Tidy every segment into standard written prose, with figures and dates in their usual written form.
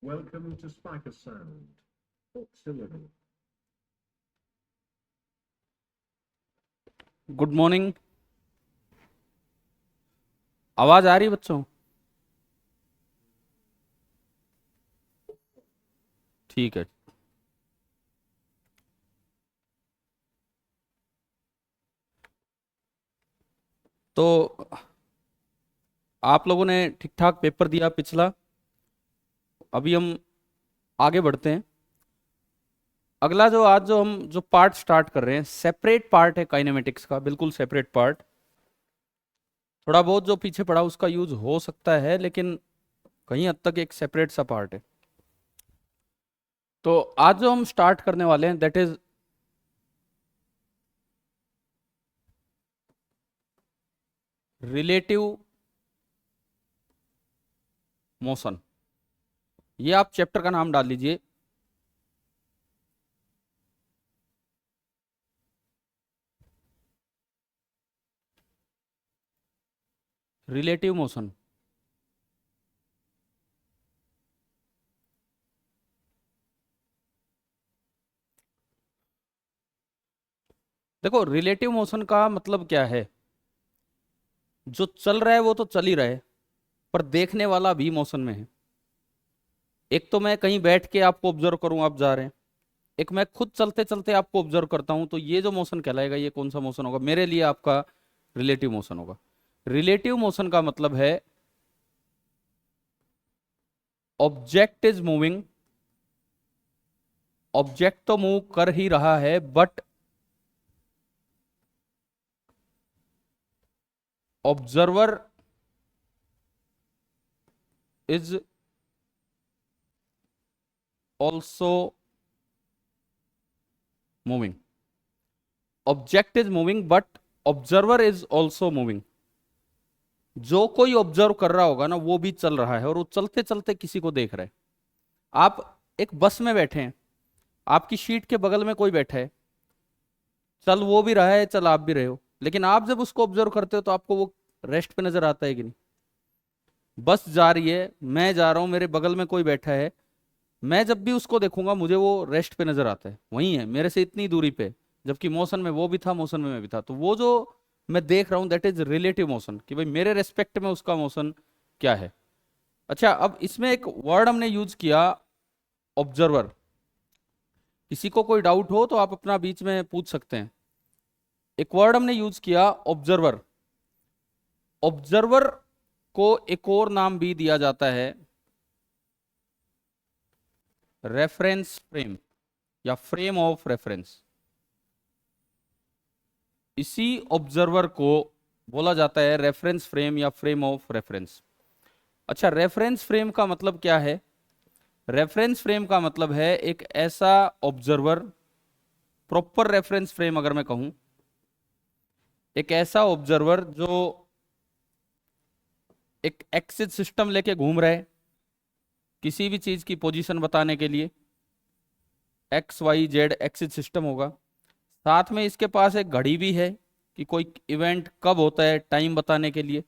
Welcome to Spiker Sound. Auxiliary. Good morning. आवाज आ रही है बच्चों? ठीक है। तो आप लोगों ने ठीक ठाक पेपर दिया पिछला। अभी हम आगे बढ़ते हैं। अगला जो हम जो पार्ट स्टार्ट कर रहे हैं, सेपरेट पार्ट है काइनेमेटिक्स का, बिल्कुल सेपरेट पार्ट। थोड़ा बहुत जो पीछे पड़ा उसका यूज हो सकता है, लेकिन कहीं हद तक एक सेपरेट सा पार्ट है। तो आज जो हम स्टार्ट करने वाले हैं दैट इज रिलेटिव मोशन। ये आप चैप्टर का नाम डाल लीजिए, रिलेटिव मोशन। देखो, रिलेटिव मोशन का मतलब क्या है? जो चल रहा है वो तो चल ही रहा है, पर देखने वाला भी मोशन में है। एक तो मैं कहीं बैठ के आपको ऑब्जर्व करूं आप जा रहे हैं, एक मैं खुद चलते चलते आपको ऑब्जर्व करता हूं, तो ये जो मोशन कहलाएगा, ये कौन सा मोशन होगा मेरे लिए? आपका रिलेटिव मोशन होगा। रिलेटिव मोशन का मतलब है ऑब्जेक्ट इज मूविंग। ऑब्जेक्ट तो मूव कर ही रहा है, but observer is also moving. Object is moving but observer is also moving. जो कोई ऑब्जर्व कर रहा होगा ना, वो भी चल रहा है, और वो चलते चलते किसी को देख रहा है। आप एक बस में बैठे हैं, आपकी सीट के बगल में कोई बैठा है, चल वो भी रहा है, चल आप भी रहे हो, लेकिन आप जब उसको ऑब्जर्व करते हो तो आपको वो रेस्ट पे नजर आता है कि नहीं? बस जा रही है, मैं जा रहा हूं, मेरे बगल में कोई बैठा है, मैं जब भी उसको देखूंगा मुझे वो रेस्ट पे नजर आता है, वही है मेरे से इतनी दूरी पे। जबकि मोशन में वो भी था, मोशन में मैं भी था, तो वो जो मैं देख रहा हूं दैट इज रिलेटिव मोशन, कि भाई मेरे रेस्पेक्ट में उसका मोशन क्या है। अच्छा, अब इसमें एक वर्ड हमने यूज किया, ऑब्जर्वर। किसी को कोई डाउट हो तो आप अपना बीच में पूछ सकते हैं। एक वर्ड हमने यूज किया, ऑब्जर्वर। ऑब्जर्वर को एक और नाम भी दिया जाता है, रेफरेंस फ्रेम या फ्रेम ऑफ रेफरेंस। इसी ऑब्जर्वर को बोला जाता है रेफरेंस फ्रेम या फ्रेम ऑफ रेफरेंस। अच्छा, रेफरेंस फ्रेम का मतलब क्या है? रेफरेंस फ्रेम का मतलब है एक ऐसा ऑब्जर्वर, प्रॉपर रेफरेंस फ्रेम अगर मैं कहूं, एक ऐसा ऑब्जर्वर जो एक एक्सिस सिस्टम लेके घूम रहा है किसी भी चीज की पोजीशन बताने के लिए। X Y Z axis system होगा, साथ में इसके पास एक घड़ी भी है कि कोई इवेंट कब होता है टाइम बताने के लिए।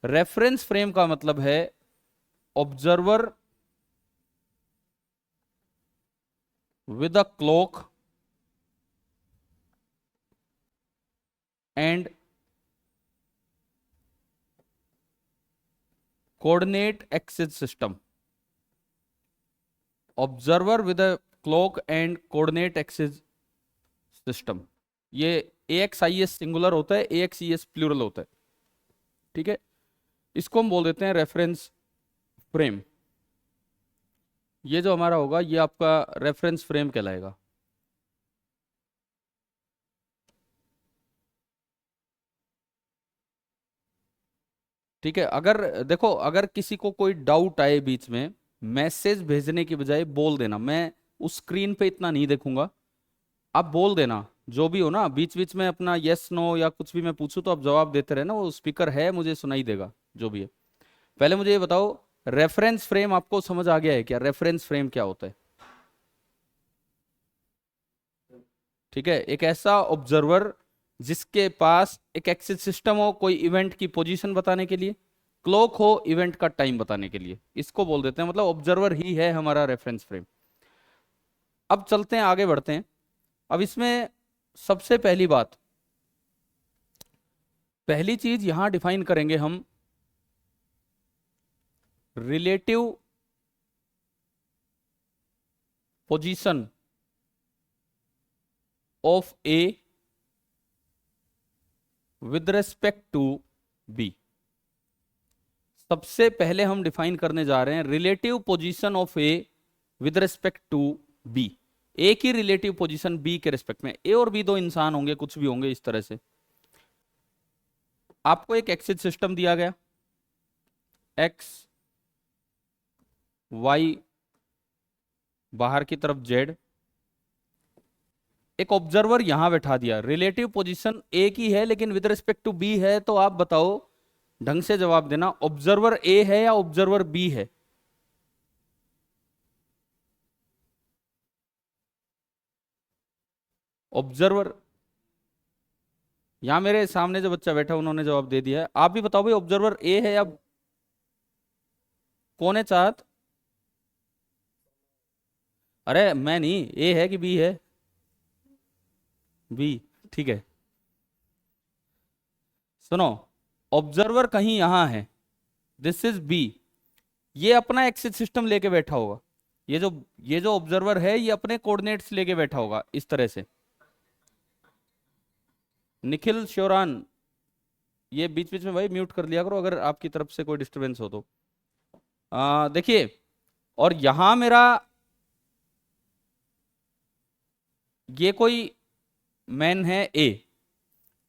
रेफरेंस फ्रेम का मतलब है observer with a clock and coordinate axis system। Observer with a clock and coordinate axis system. ये AXIS सिंगुलर होता है, AXES प्लूरल होता है। ठीक है, इसको हम बोल देते हैं रेफरेंस फ्रेम। ये जो हमारा होगा ये आपका रेफरेंस फ्रेम कहलाएगा। ठीक है, अगर देखो, अगर किसी को कोई डाउट आए बीच में, मैसेज भेजने की बजाय बोल देना, मैं उस स्क्रीन पे इतना नहीं देखूंगा, आप बोल देना जो भी हो ना, बीच बीच में अपना यस नो या कुछ भी मैं पूछूं तो आप जवाब देते रहे ना, वो स्पीकर है, मुझे सुनाई देगा जो भी है। पहले मुझे ये बताओ, रेफरेंस फ्रेम आपको समझ आ गया है क्या? रेफरेंस फ्रेम क्या होता है? ठीक है, एक ऐसा ऑब्जर्वर जिसके पास एक एक्सिस सिस्टम हो कोई इवेंट की पोजीशन बताने के लिए, क्लॉक हो इवेंट का टाइम बताने के लिए, इसको बोल देते हैं, मतलब ऑब्जर्वर ही है हमारा रेफरेंस फ्रेम। अब चलते हैं आगे बढ़ते हैं। अब इसमें सबसे पहली बात, पहली चीज यहां डिफाइन करेंगे हम relative position of A with respect to B. सबसे पहले हम डिफाइन करने जा रहे हैं relative position of A with respect to B. A की रिलेटिव पोजीशन बी के रेस्पेक्ट में। ए और बी दो इंसान होंगे, कुछ भी होंगे इस तरह से। आपको एक एक्सिस सिस्टम दिया गया, एक्स वाई बाहर की तरफ जेड। एक ऑब्जर्वर यहां बैठा दिया, रिलेटिव पोजीशन ए की है लेकिन विद रिस्पेक्ट टू बी है। तो आप बताओ, ढंग से जवाब देना, ऑब्जर्वर ए है या ऑब्जर्वर बी है? ऑब्जर्वर, यहां मेरे सामने जो बच्चा बैठा उन्होंने जवाब दे दिया है। आप भी बताओ भाई, ऑब्जर्वर ए है या कौन है? चाहत, अरे मैं नहीं, ए है कि बी है? बी, ठीक है। सुनो, ऑब्जर्वर कहीं यहां है, दिस इज बी। ये अपना एक्सिस सिस्टम लेके बैठा होगा। ये जो ऑब्जर्वर है ये अपने कोऑर्डिनेट्स लेके बैठा होगा इस तरह से। निखिल श्योरान, ये बीच बीच में भाई म्यूट कर लिया करो अगर आपकी तरफ से कोई डिस्टरबेंस हो तो। देखिए, और यहां मेरा ये कोई मैन है ए।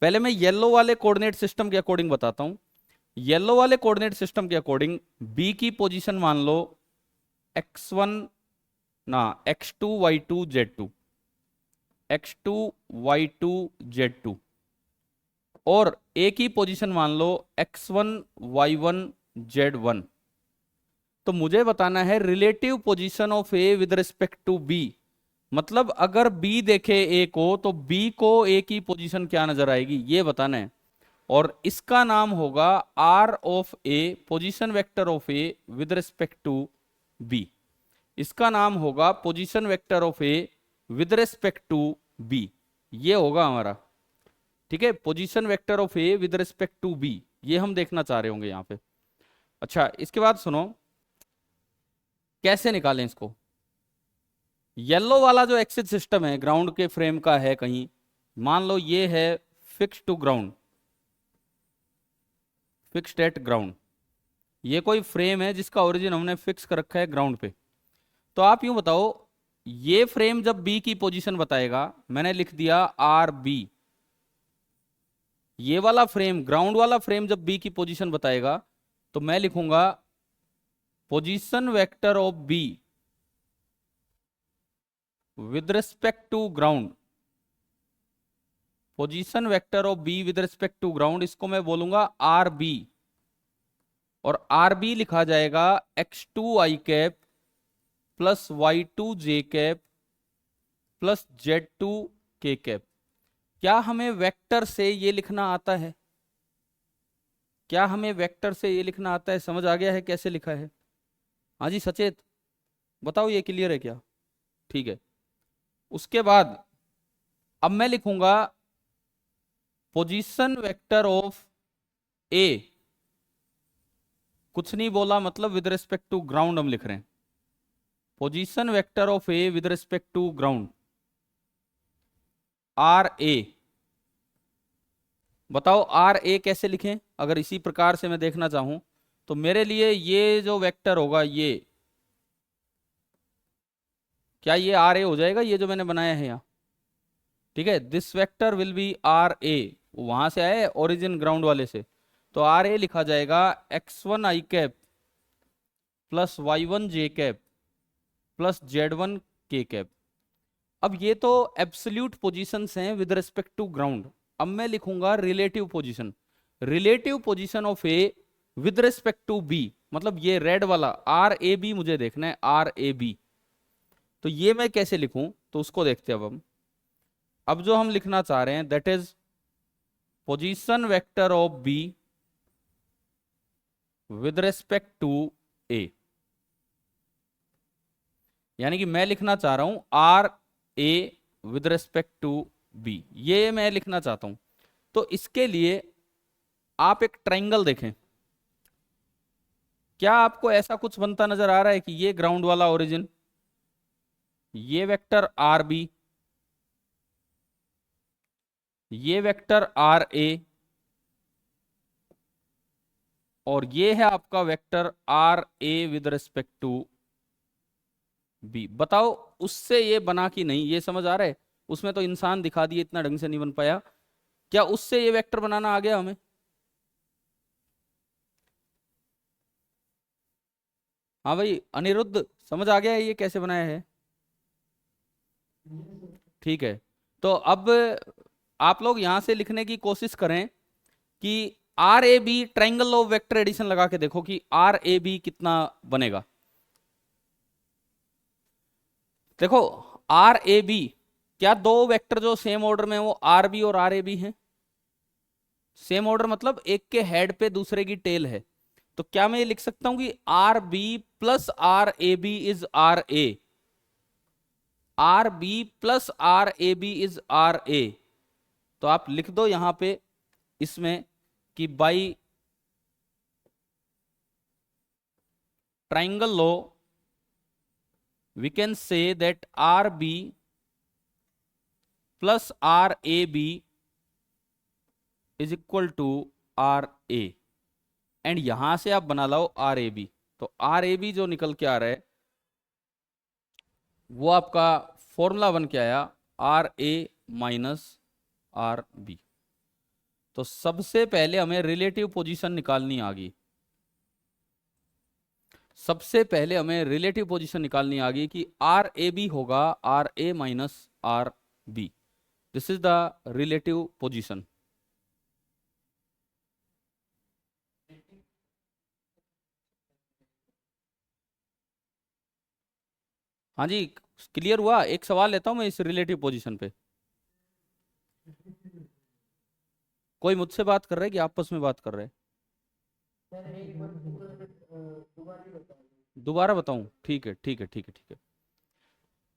पहले मैं येलो वाले कोऑर्डिनेट सिस्टम के अकॉर्डिंग बताता हूं। येलो वाले कोऑर्डिनेट सिस्टम के अकॉर्डिंग बी की पोजीशन मान लो x1 ना x2 y2 z2, x2 y2 z2, और ए की पोजीशन मान लो x1 y1 z1। तो मुझे बताना है relative position of A with respect to B. मतलब अगर बी देखे ए को तो बी को ए की पोजीशन क्या नजर आएगी ये बताना है। और इसका नाम होगा R of A, position vector of A with respect to B. इसका नाम होगा position vector of A with respect to B. ये होगा हमारा, ठीक है, position vector of A with respect to B. ये हम देखना चाह रहे होंगे यहां पे। अच्छा, इसके बाद सुनो कैसे निकालें इसको। येलो वाला जो एक्सिस सिस्टम है ग्राउंड के फ्रेम का है कहीं, मान लो ये है fix to ground, fixed at ground. ये कोई फ्रेम है जिसका ओरिजिन हमने फिक्स कर रखा है ग्राउंड पे। तो आप यूं बताओ, ये फ्रेम जब बी की पोजीशन बताएगा, मैंने लिख दिया आर बी। ये वाला फ्रेम, ग्राउंड वाला फ्रेम जब बी की पोजीशन बताएगा तो मैं लिखूंगा position vector of B with respect to ground. Position vector of B with respect to ground, इसको मैं बोलूंगा आर बी। और आर बी लिखा जाएगा x2 I cap plus y2 J cap plus z2 K cap. क्या हमें vector से ये लिखना आता है? क्या हमें वेक्टर से ये लिखना आता है? समझ आ गया है कैसे लिखा है? हाँ जी सचेत, बताओ ये क्लियर है क्या? ठीक है। उसके बाद अब मैं लिखूंगा पोजीशन वेक्टर ऑफ ए, कुछ नहीं बोला, मतलब विद रिस्पेक्ट टू ग्राउंड हम लिख रहे हैं। Position vector of A with respect to ground R A. बताओ आर ए कैसे लिखें? अगर इसी प्रकार से मैं देखना चाहूं तो मेरे लिए ये जो वेक्टर होगा, ये क्या ये आर ए हो जाएगा, ये जो मैंने बनाया है यहाँ? ठीक है, this vector will be R A. वहां से आए ओरिजिन ग्राउंड वाले से, तो आर ए लिखा जाएगा x1 I cap plus y1 J cap plus z1 K cap. अब ये तो एब्सोल्यूट पोजीशंस हैं विद रिस्पेक्ट टू ग्राउंड। अब मैं लिखूंगा relative position, relative position of A with respect to B. मतलब ये रेड वाला आर ए बी मुझे देखना है, आर ए बी। तो ये मैं कैसे लिखूं, तो उसको देखते हैं अब हम। अब जो हम लिखना चाह रहे हैं that is position vector of B with respect to A, यानी कि मैं लिखना चाह रहा हूं R A with respect to B, ये मैं लिखना चाहता हूं। तो इसके लिए आप एक ट्रायंगल देखें, क्या आपको ऐसा कुछ बनता नजर आ रहा है कि ये ग्राउंड वाला ओरिजिन, ये वेक्टर आर बी, ये वेक्टर आर ए, और ये है आपका vector R A with respect to B. बताओ उससे ये बना कि नहीं, ये समझ आ रहा है? उसमें तो इंसान दिखा दिए, इतना ढंग से नहीं बन पाया, क्या उससे ये वेक्टर बनाना आ गया हमें? हाँ भाई अनिरुद्ध, समझ आ गया है ये कैसे बनाया है? ठीक है, तो अब आप लोग यहां से लिखने की कोशिश करें कि R A B, triangle of vector addition लगा के देखो कि आर ए बी कितना बनेगा। देखो आर ए बी, क्या दो वेक्टर जो सेम ऑर्डर में वो आर बी और आर ए बी हैं? सेम ऑर्डर मतलब एक के हेड पे दूसरे की टेल है, तो क्या मैं ये लिख सकता हूं कि R B plus R A B is R A, R B plus R A B is R A? तो आप लिख दो यहां पे इसमें कि by triangle law we can say that RB plus RAB is equal to RA, and यहां से आप बना लो RAB। तो RAB जो निकल के आ रहा है वो आपका फॉर्मूला बन के आया RA माइनस RB। तो सबसे पहले हमें रिलेटिव पोजीशन निकालनी आ गई, सबसे पहले हमें रिलेटिव पोजीशन निकालनी आ गई कि आर ए बी होगा R A minus R B, this is the relative position. हाँ जी क्लियर हुआ? एक सवाल लेता हूं मैं इस रिलेटिव पोजीशन पे, कोई मुझसे बात कर रहा है कि आपस में बात कर रहे हैं? दोबारा बताऊं? ठीक है ठीक है ठीक है ठीक है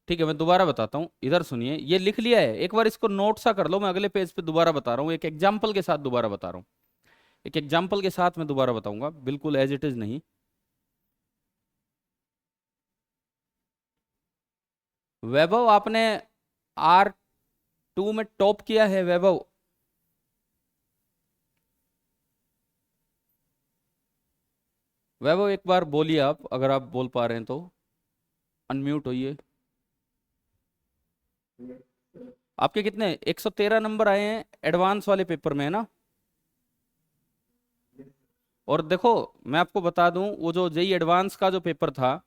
ठीक है, मैं दोबारा बताता हूं, इधर सुनिए, ये लिख लिया है, एक बार इसको नोट सा कर लो, मैं अगले पेज पे दोबारा बता रहा हूं, एक एग्जाम्पल के साथ दोबारा बता रहा हूं, एक एग्जाम्पल के साथ मैं दोबारा बताऊंगा, बिल्कुल एज इट इज नहीं। वैभव आपने आर टू में टॉप किया है वैभव? वैभव एक बार बोलिए आप, अगर आप बोल पा रहे हैं तो अनम्यूट होइए। आपके कितने 113 नंबर आए हैं एडवांस वाले पेपर में, है ना? और देखो मैं आपको बता दूं, वो जो जेई एडवांस का जो पेपर था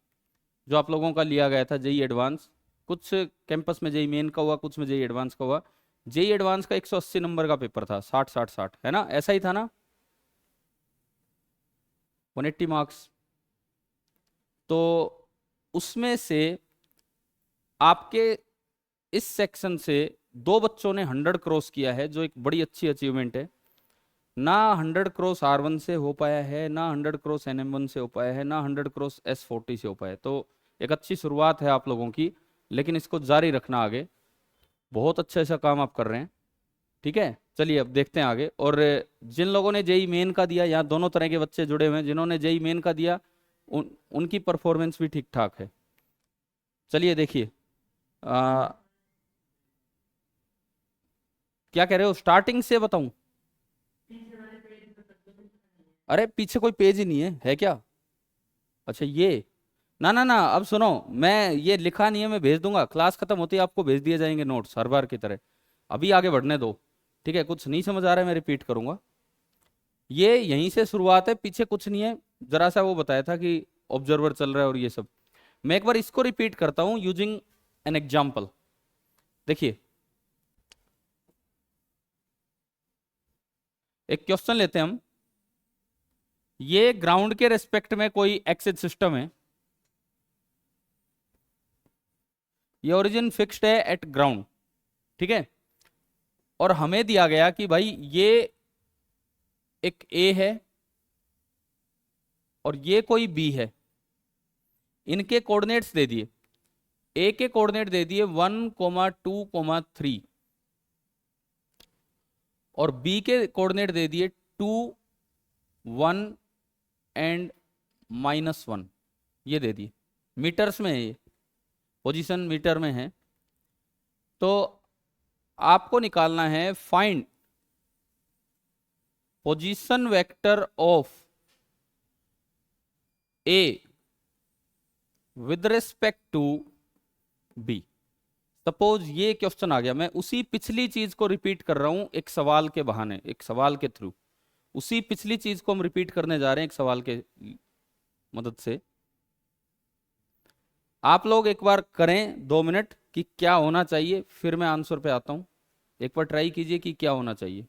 जो आप लोगों का लिया गया था जेई एडवांस, कुछ कैंपस में जेई मेन का हुआ, कुछ में जेई एडवांस का हुआ, जेई एडवांस का 180 नंबर का पेपर था, 60 60 60, है ना? ऐसा ही था ना? 180 मार्क्स। तो उसमें से आपके इस सेक्शन से दो बच्चों ने 100 क्रॉस किया है, जो एक बड़ी अच्छी अचीवमेंट है। ना 100 क्रॉस R1 से हो पाया है, ना 100 क्रॉस NM1 से हो पाया है, ना 100 क्रॉस S40 से हो पाया है, तो एक अच्छी शुरुआत है आप लोगों की, लेकिन इसको जारी रखना आगे, बहुत अच्छा ऐसा काम आप कर रहे हैं। ठीक है चलिए अब देखते हैं आगे। और जिन लोगों ने जेई मेन का दिया, यहाँ दोनों तरह के बच्चे जुड़े हुए हैं, जिन्होंने जेई मेन का दिया उनकी परफॉर्मेंस भी ठीक ठाक है। चलिए देखिए क्या कह रहे हो, स्टार्टिंग से बताऊं? अरे पीछे कोई पेज ही नहीं है क्या? अच्छा ये, ना ना ना, अब सुनो, मैं ये लिखा नहीं है, मैं भेज दूंगा, क्लास खत्म होती है आपको भेज दिए जाएंगे नोट्स हर बार की तरह, अभी आगे बढ़ने दो। ठीक है, कुछ नहीं समझ आ रहा है मैं रिपीट करूंगा, ये यहीं से शुरुआत है, पीछे कुछ नहीं है, जरा सा वो बताया था कि ऑब्जर्वर चल रहा है और ये सब। मैं एक बार इसको रिपीट करता हूं यूजिंग एन एग्जाम्पल। देखिए एक क्वेश्चन लेते हैं हम, ये ग्राउंड के रेस्पेक्ट में कोई एक्सिस सिस्टम है, ये ओरिजिन फिक्स्ड है एट ग्राउंड, ठीक है, और हमें दिया गया कि भाई ये एक ए है, और ये कोई बी है, इनके कोऑर्डिनेट्स दे दिए, ए के कोऑर्डिनेट दे दिए 1,2,3 और बी के कोऑर्डिनेट दे दिए 2, 1 एंड -1, ये दे दिए। मीटर्स में है, ये पोजीशन मीटर में है। तो आपको निकालना है find position vector of A with respect to B. Suppose ये क्वेश्चन आ गया, मैं उसी पिछली चीज को रिपीट कर रहा हूं एक सवाल के बहाने, एक सवाल के थ्रू। उसी पिछली चीज को हम रिपीट करने जा रहे हैं एक सवाल के मदद से। आप लोग एक बार करें 2 मिनट कि क्या होना चाहिए, फिर मैं आंसर पे आता हूं। एक बार ट्राई कीजिए कि क्या होना चाहिए।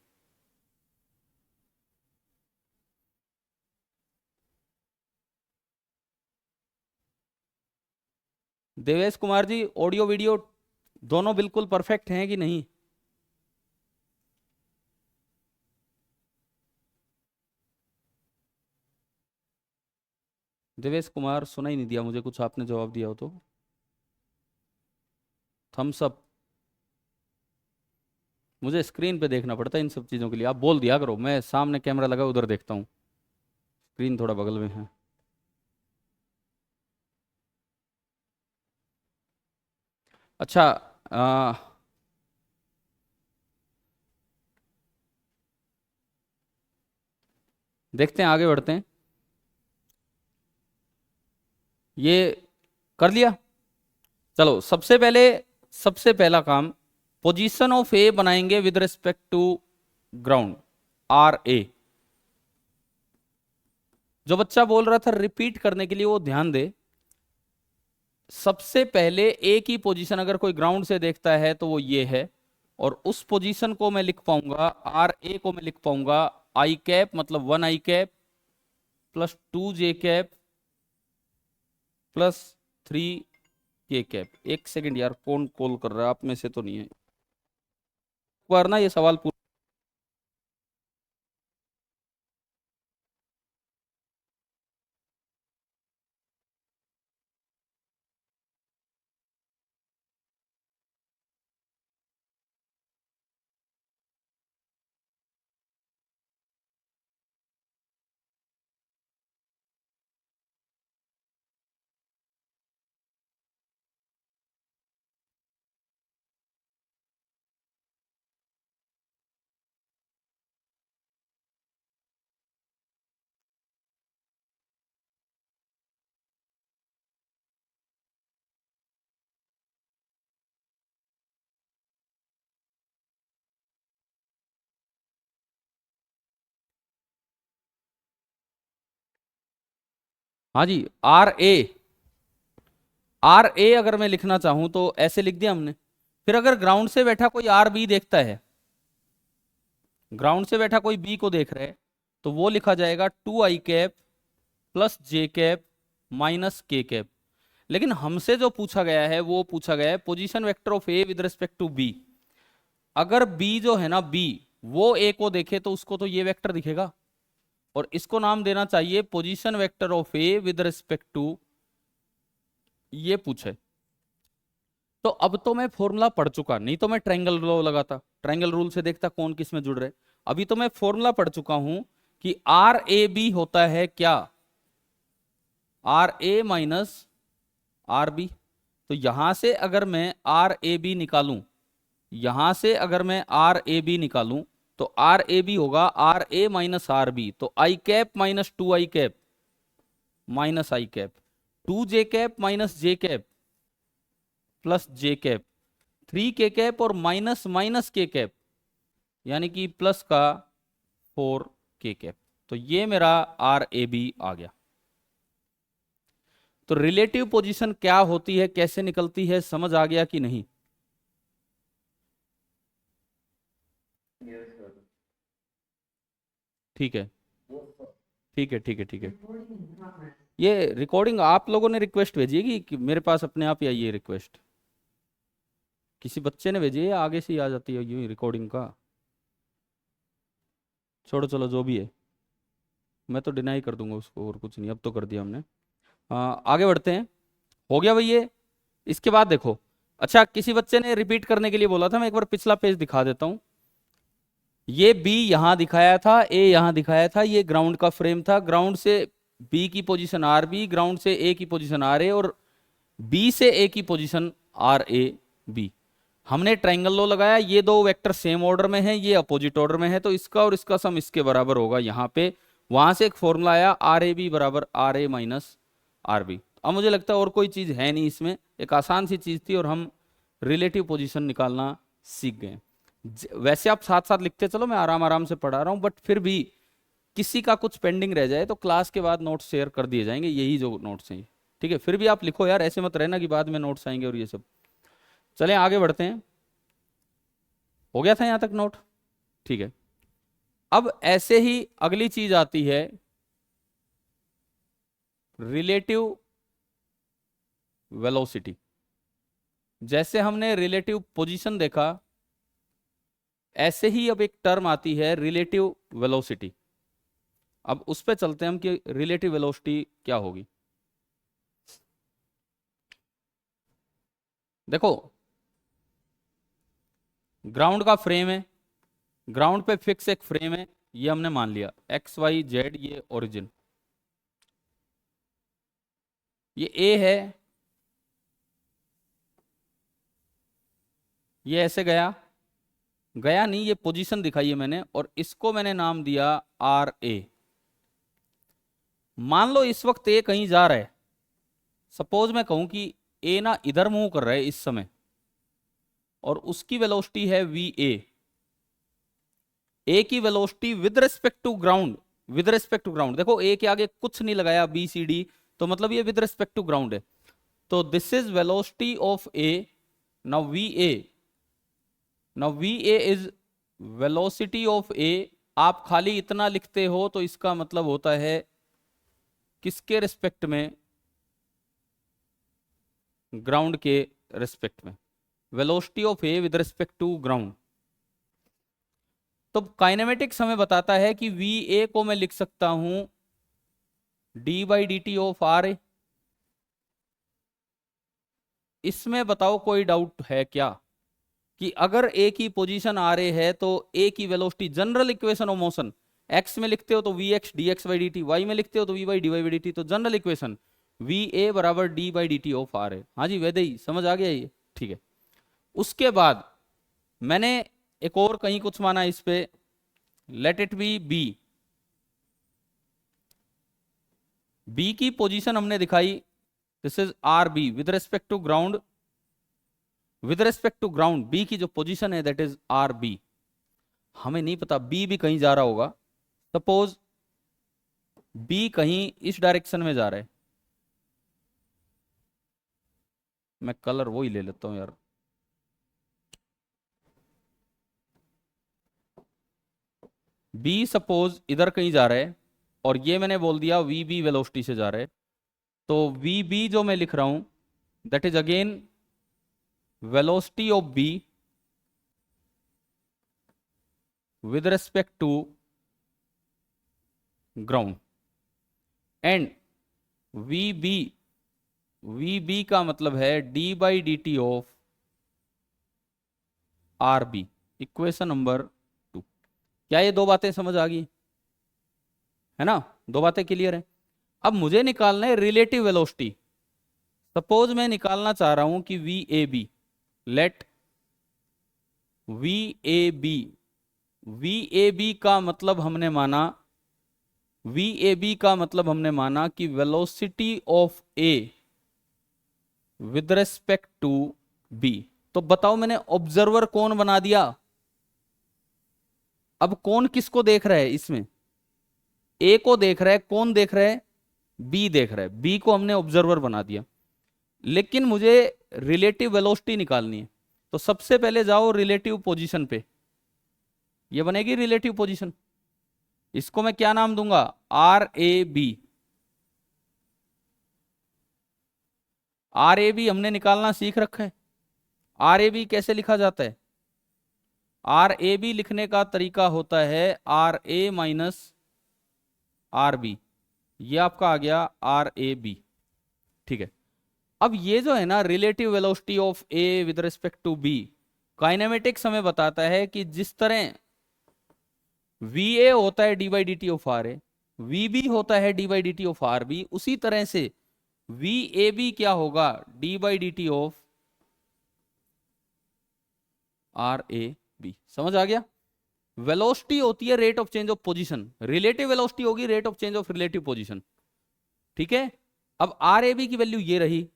देवेश कुमार जी, ऑडियो वीडियो दोनों बिल्कुल परफेक्ट हैं कि नहीं? देवेश कुमार, सुना ही नहीं दिया मुझे कुछ, आपने जवाब दिया हो तो थम्स अप। मुझे स्क्रीन पे देखना पड़ता है इन सब चीज़ों के लिए, आप बोल दिया करो, मैं सामने कैमरा लगा उधर देखता हूँ, स्क्रीन थोड़ा बगल में है। अच्छा, आ, देखते हैं, आगे बढ़ते हैं। ये कर लिया। चलो, सबसे पहला काम, पोजीशन ऑफ ए बनाएंगे with respect to ground, R A. जो बच्चा बोल रहा था रिपीट करने के लिए, वो ध्यान दे। सबसे पहले ए की पोजीशन अगर कोई ग्राउंड से देखता है तो वो ये है, और उस पोजीशन को मैं लिख पाऊंगा, आर ए को मैं लिख पाऊंगा आई कैप, मतलब 1 I cap plus 2 J cap plus 3 K cap. एक सेकंड यार, कौन कॉल कर रहा है? आप में से तो नहीं है? एक बार ना ये सवाल पूरा। हाँ जी, आर ए अगर मैं लिखना चाहूं तो ऐसे लिख दिया हमने। फिर अगर ग्राउंड से बैठा कोई आर बी देखता है, ग्राउंड से बैठा कोई बी को देख रहा है, तो वो लिखा जाएगा 2 I cap plus J cap minus के कैप। लेकिन हमसे जो पूछा गया है वो पूछा गया है position vector of A with respect to B. अगर बी जो है ना, बी वो ए को देखे तो उसको तो ये वेक्टर दिखेगा, और इसको नाम देना चाहिए position vector of A with respect to, ये पूछे। तो अब तो मैं फॉर्मूला पढ़ चुका, नहीं तो मैं ट्रायंगल लॉ लगाता, ट्रायंगल रूल से देखता कौन किस में जुड़ रहे। अभी तो मैं फॉर्मूला पढ़ चुका हूं कि आर ए बी होता है क्या, R A minus R B. तो यहां से अगर मैं आर ए बी निकालूं, यहां से अगर मैं आर ए बी निकालूं, तो आर ए बी होगा R A minus R B, तो I cap minus 2 I cap minus I cap, 2 J cap minus J cap plus J cap, 3 K cap और माइनस माइनस के cap, यानी कि plus का 4 के कैप। तो ये मेरा आर ए बी आ गया। तो रिलेटिव पोजीशन क्या होती है, कैसे निकलती है, समझ आ गया कि नहीं? ठीक है, ठीक है, ठीक है, ठीक है। ये रिकॉर्डिंग आप लोगों ने रिक्वेस्ट भेजी है कि मेरे पास अपने आप ही आई है रिक्वेस्ट? किसी बच्चे ने भेजी है या आगे से ही आ जाती है यूं रिकॉर्डिंग का? छोड़ो, चलो जो भी है। मैं तो डिनाई कर दूंगा उसको, और कुछ नहीं, अब तो कर दिया हमने। आगे बढ़ते हैं। हो गया भाई ये। इसके बाद देखो, अच्छा किसी बच्चे ने रिपीट करने के लिए बोला था, मैं एक बार पिछला पेज दिखा देता हूं। ये बी यहां दिखाया था, ए यहां दिखाया था, ये ग्राउंड का फ्रेम था। ग्राउंड से बी की पोजीशन आर बी, ग्राउंड से ए की पोजीशन आर ए, और बी से ए की पोजीशन आर ए बी। हमने ट्राइंगल लॉ लगाया, ये दो वेक्टर सेम ऑर्डर में है, ये अपोजिट ऑर्डर में है, तो इसका और इसका सम इसके बराबर होगा यहां पे। वहां से एक फॉर्मूला आया, आर ए बी बराबर R A minus R B. अब मुझे लगता है और कोई चीज है नहीं इसमें, एक आसान सी चीज थी, और हम रिलेटिव पोजीशन निकालना सीख गए। वैसे आप साथ साथ लिखते चलो, मैं आराम आराम से पढ़ा रहा हूं, बट फिर भी किसी का कुछ पेंडिंग रह जाए तो क्लास के बाद नोट्स शेयर कर दिए जाएंगे, यही जो नोट्स हैं। ठीक है, फिर भी आप लिखो यार, ऐसे मत रहना कि बाद में नोट्स आएंगे और ये सब। चलें आगे बढ़ते हैं। हो गया था यहां तक नोट? ठीक है। अब ऐसे ही अगली चीज आती है रिलेटिव वेलोसिटी। जैसे हमने रिलेटिव पोजीशन देखा, ऐसे ही अब एक टर्म आती है रिलेटिव वेलोसिटी। अब उस पे चलते हैं हम कि रिलेटिव वेलोसिटी क्या होगी। देखो, ग्राउंड का फ्रेम है, ग्राउंड पे फिक्स एक फ्रेम है, ये हमने मान लिया, एक्स वाई जेड ये ओरिजिन, ये ए है, ये ऐसे गया, गया नहीं, ये पोजीशन दिखाई है मैंने, और इसको मैंने नाम दिया आर ए। मान लो इस वक्त ए कहीं जा रहा है, सपोज मैं कहूं कि ए ना इधर मूव कर रहा है इस समय, और उसकी वेलोसिटी है वी ए की velocity with respect to ground, with respect to ground, देखो ए के आगे कुछ नहीं लगाया बी सी डी, तो मतलब ये विद रिस्पेक्ट टू ग्राउंड है। तो this is velocity of A. Now V A is velocity of A. आप खाली इतना लिखते हो तो इसका मतलब होता है किसके रिस्पेक्ट में? ग्राउंड के रिस्पेक्ट में, velocity of A with respect to ground. तो काइनेमेटिक्स हमें बताता है कि वी ए को मैं लिख सकता हूं D by D T of R A. इसमें बताओ कोई डाउट है क्या कि अगर ए की पोजीशन आर ए है तो ए की velocity, general equation of motion, X में लिखते हो तो V X D X by D T, Y में लिखते हो तो V Y D Y by D T, तो जनरल इक्वेशन वी ए बराबर D by D T of R A. हाँ जी वैदे ही समझ आ गया ये? ठीक है। उसके बाद मैंने एक और कहीं कुछ माना इस पे, let it be B. B की पोजीशन हमने दिखाई, this is R B with respect to ground, with respect to ground B की जो पोजीशन है दैट इज आर बी। हमें नहीं पता बी भी कहीं जा रहा होगा, सपोज बी कहीं इस डायरेक्शन में जा रहा है, मैं कलर वो ही ले लेता हूं यार, बी सपोज इधर कहीं जा रहा है, और ये मैंने बोल दिया वी बी वेलोसिटी से जा रहा है, तो वी बी जो मैं लिख रहा हूं that is again velocity of B with respect to ground, and VB का मतलब है d by D T of R B, equation number 2। क्या ये दो बातें समझ आ गई है ना? दो बातें क्लियर है। अब मुझे निकालना है रिलेटिव वेलोसिटी। सपोज मैं निकालना चाह रहा हूं कि V A B, let V A B, V A B का मतलब हमने माना, वी ए बी का मतलब हमने माना कि velocity of A with respect to B. तो बताओ मैंने ऑब्जर्वर कौन बना दिया? अब कौन किसको देख रहा है इसमें? ए को देख रहा है, कौन देख रहा है? बी देख रहा है, बी को हमने ऑब्जर्वर बना दिया। लेकिन मुझे रिलेटिव वेलोसिटी निकालनी है, तो सबसे पहले जाओ रिलेटिव पोजीशन पे, ये बनेगी रिलेटिव पोजीशन। इसको मैं क्या नाम दूंगा? R A B. R A B हमने निकालना सीख रखा है। आर ए बी कैसे लिखा जाता है? आर ए बी लिखने का तरीका होता है R A minus R B, ये आपका आ गया आर ए बी। ठीक है, अब ये जो है ना relative velocity of A with respect to B, kinematics हमें बताता है कि जिस तरह वी ए होता है D by D T of R A, V B होता है D by D T of R B, उसी तरह से वी ए बी क्या होगा, D by D T of R A B. समझ आ गया? वेलोसिटी होती है rate of change of position, relative velocity होगी rate of change of relative position. ठीक है, अब आर ए बी की वैल्यू ये रही,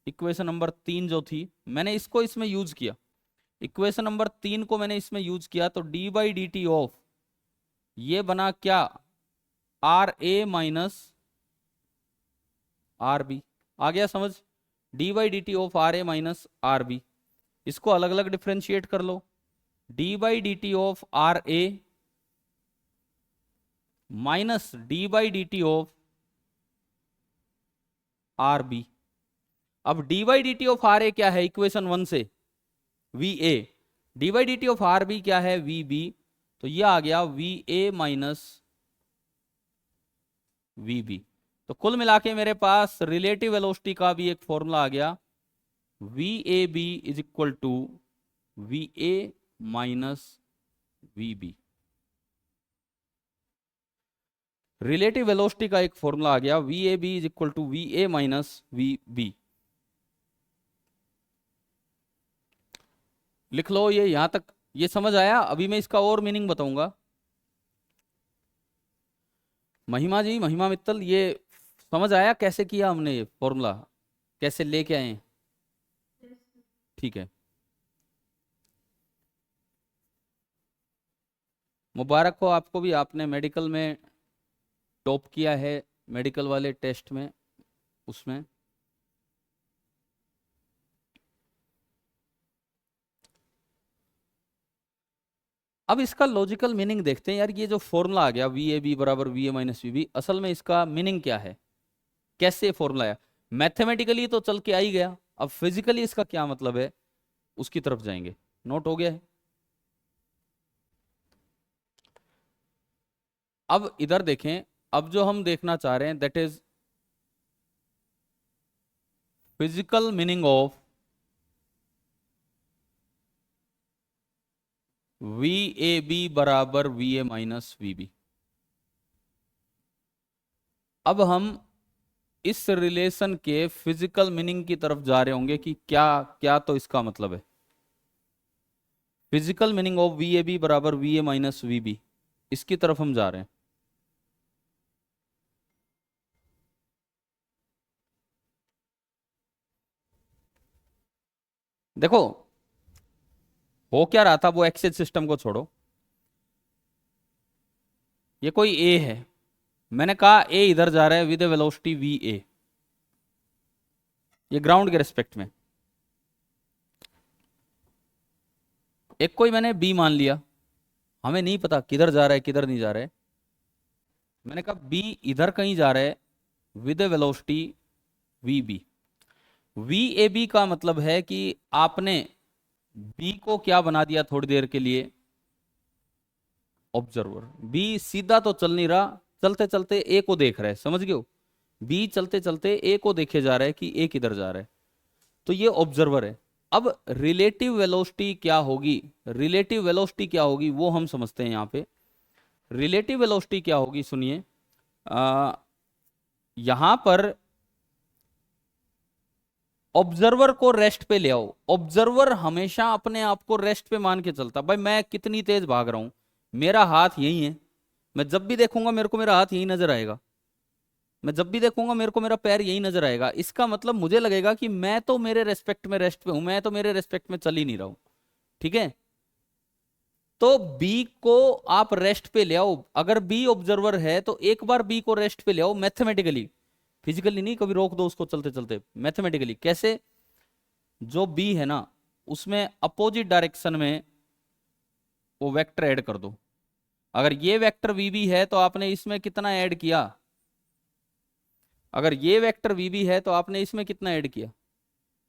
इक्वेशन नंबर 3 जो थी मैंने इसको इसमें यूज किया, इक्वेशन नंबर 3 को मैंने इसमें यूज किया, तो D by D T of ये बना क्या, R A minus R B. आ गया समझ? D by D T of R A minus R B, इसको अलग अलग डिफ्रेंशिएट कर लो, D by D T of R A minus D by D T of R B. अब D by D T of R A क्या है equation 1 से, V A, D by D T of R B क्या है, V B, तो ये आ गया V A minus V B. तो कुल मिला के मेरे पास रिलेटिव वेलोसिटी का भी एक फॉर्मूला आ गया, V A B is equal to V A minus V B. Relative velocity का एक फॉर्मूला आ गया, V A B is equal to V A minus V B. लिख लो ये, यहां तक ये समझ आया? अभी मैं इसका और मीनिंग बताऊंगा। महिमा जी, महिमा मित्तल, ये समझ आया कैसे किया हमने, ये फॉर्मूला कैसे लेके आए? ठीक है, मुबारक हो आपको भी, आपने मेडिकल में टॉप किया है, मेडिकल वाले टेस्ट में, उसमें। अब इसका लॉजिकल मीनिंग देखते हैं यार, ये जो फॉर्मूला आ गया वी ए बी बराबर V A minus V B, असल में इसका मीनिंग क्या है, कैसे फॉर्मूला आया? मैथमेटिकली तो चल के आ ही गया, अब फिजिकली इसका क्या मतलब है उसकी तरफ जाएंगे। नोट हो गया है? अब इधर देखें, अब जो हम देखना चाह रहे हैं that is physical meaning of V A B बराबर V A minus V B. अब हम इस रिलेशन के फिजिकल मीनिंग की तरफ जा रहे होंगे कि क्या क्या तो इसका मतलब है। Physical meaning of V A B बराबर V A minus V B, इसकी तरफ हम जा रहे हैं। देखो हो क्या रहा था, वो एक्सेस सिस्टम को छोड़ो, ये कोई ए है, मैंने कहा ए इधर जा रहा है विद वेलोसिटी वी ए, ये ग्राउंड के रेस्पेक्ट में। एक कोई मैंने बी मान लिया, हमें नहीं पता किधर जा रहा है किधर नहीं जा रहा है, मैंने कहा बी इधर कहीं जा रहा है with velocity V B. V A B का मतलब है कि आपने बी को क्या बना दिया थोड़ी देर के लिए, ऑब्जर्वर। बी सीधा तो चल नहीं रहा, चलते चलते ए को देख रहा है, समझ गए हो? बी चलते चलते ए को देखे जा रहा है कि ए किधर जा रहा है, तो ये ऑब्जर्वर है। अब रिलेटिव वेलोसिटी क्या होगी, रिलेटिव वेलोसिटी क्या होगी वो हम समझते हैं यहाँ पे। रिलेटिव वेलोसिटी क्या होगी सुनिए, यहां पर ऑब्जर्वर को रेस्ट पे ले आओ, ऑब्जर्वर हमेशा अपने आप को रेस्ट पे मान के चलता, भाई मैं कितनी तेज भाग रहा हूं, मेरा हाथ यही है, मैं जब भी देखूंगा मेरे को मेरा हाथ यही नजर आएगा, मैं जब भी देखूंगा मेरे को मेरा पैर यही नजर आएगा, इसका मतलब मुझे लगेगा कि मैं तो मेरे रेस्पेक्ट में रेस्ट पे हूं, मैं तो मेरे रेस्पेक्ट में चल ही नहीं रहा हूं। ठीक है, तो बी को आप रेस्ट पे ले आओ, अगर बी ऑब्जर्वर है तो एक बार बी को रेस्ट पे ले आओ मैथमेटिकली, फिजिकली नहीं, कभी रोक दो उसको चलते चलते, मैथमेटिकली। कैसे? जो बी है ना उसमें अपोजिट डायरेक्शन में वो वेक्टर ऐड कर दो, अगर ये वेक्टर वी बी है तो आपने इसमें कितना ऐड किया, अगर ये वेक्टर वी बी है तो आपने इसमें कितना ऐड किया,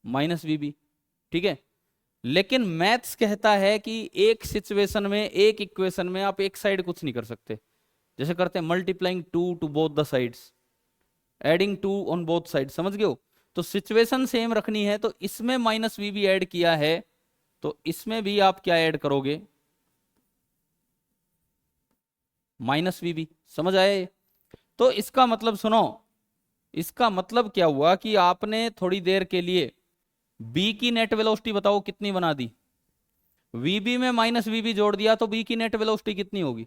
माइनस वी बी। ठीक है, लेकिन मैथ्स कहता है कि एक सिचुएशन में एक इक्वेशन में आप एक साइड कुछ नहीं कर सकते, जैसे करते हैं multiplying 2 to both the sides, adding 2 on both side, समझ गए हो। तो सिचुएशन सेम रखनी है, तो इसमें माइनस वी भी ऐड किया है, तो इसमें भी आप क्या ऐड करोगे, माइनस वी भी, समझ आए। तो इसका मतलब सुनो, इसका मतलब क्या हुआ कि आपने थोड़ी देर के लिए बी की नेट वेलोसिटी बताओ कितनी बना दी, वीबी में माइनस वीबी जोड़ दिया, तो बी की नेट वेलोसिटी कितनी होगी,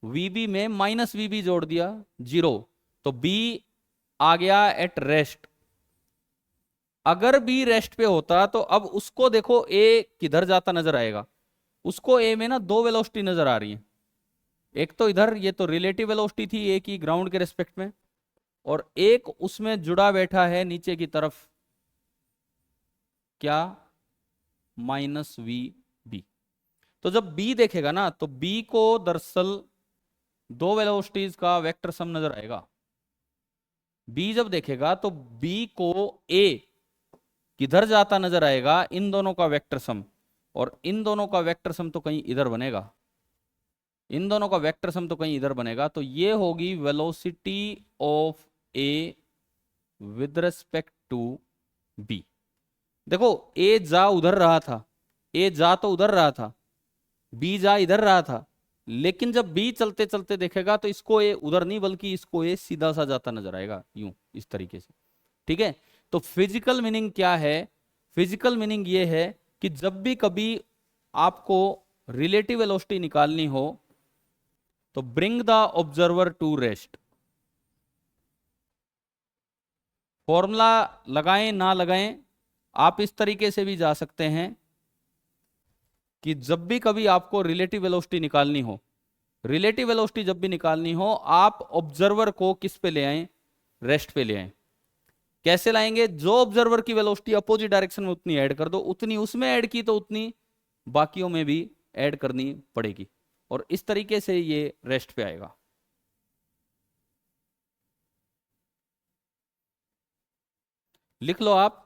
वीबी में माइनस वीबी जोड़ दिया 0, तो बी आ गया एट रेस्ट। अगर बी रेस्ट पे होता तो अब उसको देखो ए किधर जाता नजर आएगा, उसको ए में ना दो वेलोसिटी नजर आ रही है, एक तो इधर ये तो रिलेटिव वेलोसिटी थी ए की ग्राउंड के रेस्पेक्ट में, और एक उसमें जुड़ा बैठा है नीचे की तरफ, क्या, माइनस वी बी। तो जब बी देखेगा ना तो बी को दरअसल दो वेलोसिटीज का वेक्टर सम नजर आएगा, बी जब देखेगा तो बी को ए किधर जाता नजर आएगा, इन दोनों का वेक्टर सम, और इन दोनों का वेक्टर सम तो कहीं इधर बनेगा, इन दोनों का वेक्टर सम तो कहीं इधर बनेगा, तो ये होगी velocity of A with respect to B. देखो ए जा उधर रहा था, ए जा तो उधर रहा था, बी जा इधर रहा था, लेकिन जब बी चलते चलते देखेगा तो इसको ए उधर नहीं बल्कि इसको ए सीधा सा जाता नजर आएगा, यूं इस तरीके से, ठीक है। तो फिजिकल मीनिंग क्या है, फिजिकल मीनिंग ये है कि जब भी कभी आपको रिलेटिव वेलोसिटी निकालनी हो तो bring the observer to rest. Formula लगाएं ना लगाएं, आप इस तरीके से भी जा सकते हैं कि जब भी कभी आपको रिलेटिव वेलोसिटी निकालनी हो, रिलेटिव वेलोसिटी जब भी निकालनी हो, आप ऑब्जर्वर को किस पे ले आए, रेस्ट पे ले आए। कैसे लाएंगे, जो ऑब्जर्वर की वेलोसिटी अपोजिट डायरेक्शन में उतनी ऐड कर दो, उतनी उसमें ऐड की तो उतनी बाकियों में भी ऐड करनी पड़ेगी, और इस तरीके से ये रेस्ट पे आएगा। लिख लो आप,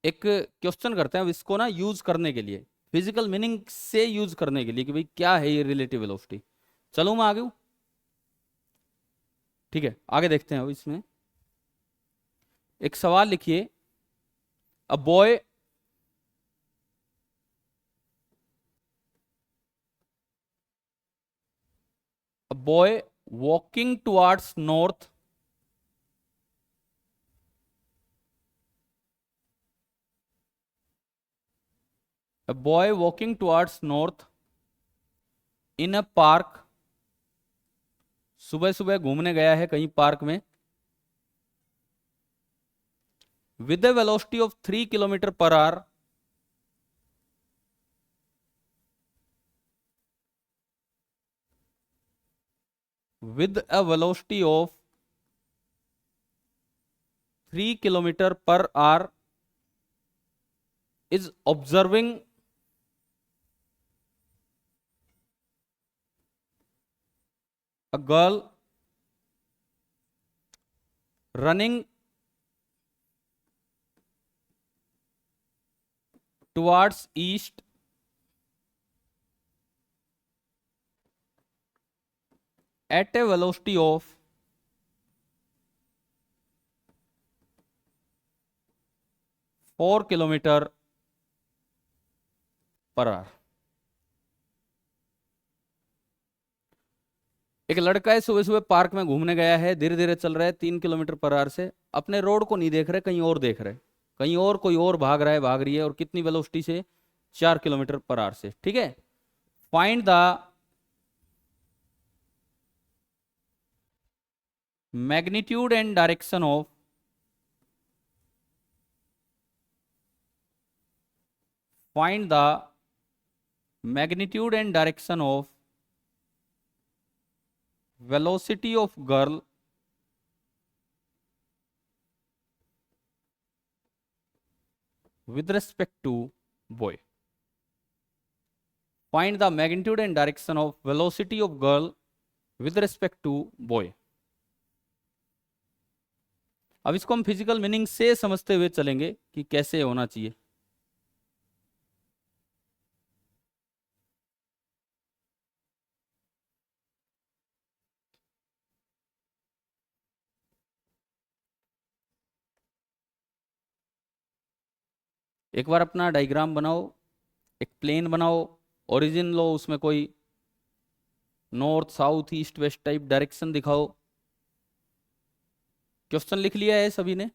एक क्वेश्चन करते हैं अब इसको ना यूज करने के लिए, फिजिकल मीनिंग से यूज करने के लिए कि भाई क्या है ये रिलेटिव वेलोसिटी। चलो मैं आगे हूं, ठीक है, आगे देखते हैं अब इसमें। एक सवाल लिखिए, a boy walking towards north a boy walking towards north in a park, सुबह सुबह घूमने गया है कहीं पार्क में, with a velocity of 3 kilometre per hour, with a velocity of 3 kilometre per hour is observing a girl running towards east at a velocity of 4 kilometre per hour. एक लड़का है सुबह सुबह पार्क में घूमने गया है, धीरे धीरे चल रहा है 3 किलोमीटर पर आवर से, अपने रोड को नहीं देख रहे, कहीं और देख रहे, कहीं और कोई और भाग रहा है, भाग रही है, और कितनी वेलोसिटी से, 4 किलोमीटर पर आवर से, ठीक है। Find the magnitude and direction of find the magnitude and direction of velocity of girl with respect to boy. Find the magnitude and direction of velocity of girl with respect to boy. अब इसको हम physical meaning से समझते हुए चलेंगे कि कैसे होना चाहिए। एक बार अपना डायग्राम बनाओ, एक प्लेन बनाओ, ओरिजिन लो, उसमें कोई north south east waste type direction दिखाओ। क्वेश्चन लिख लिया है सभी ने?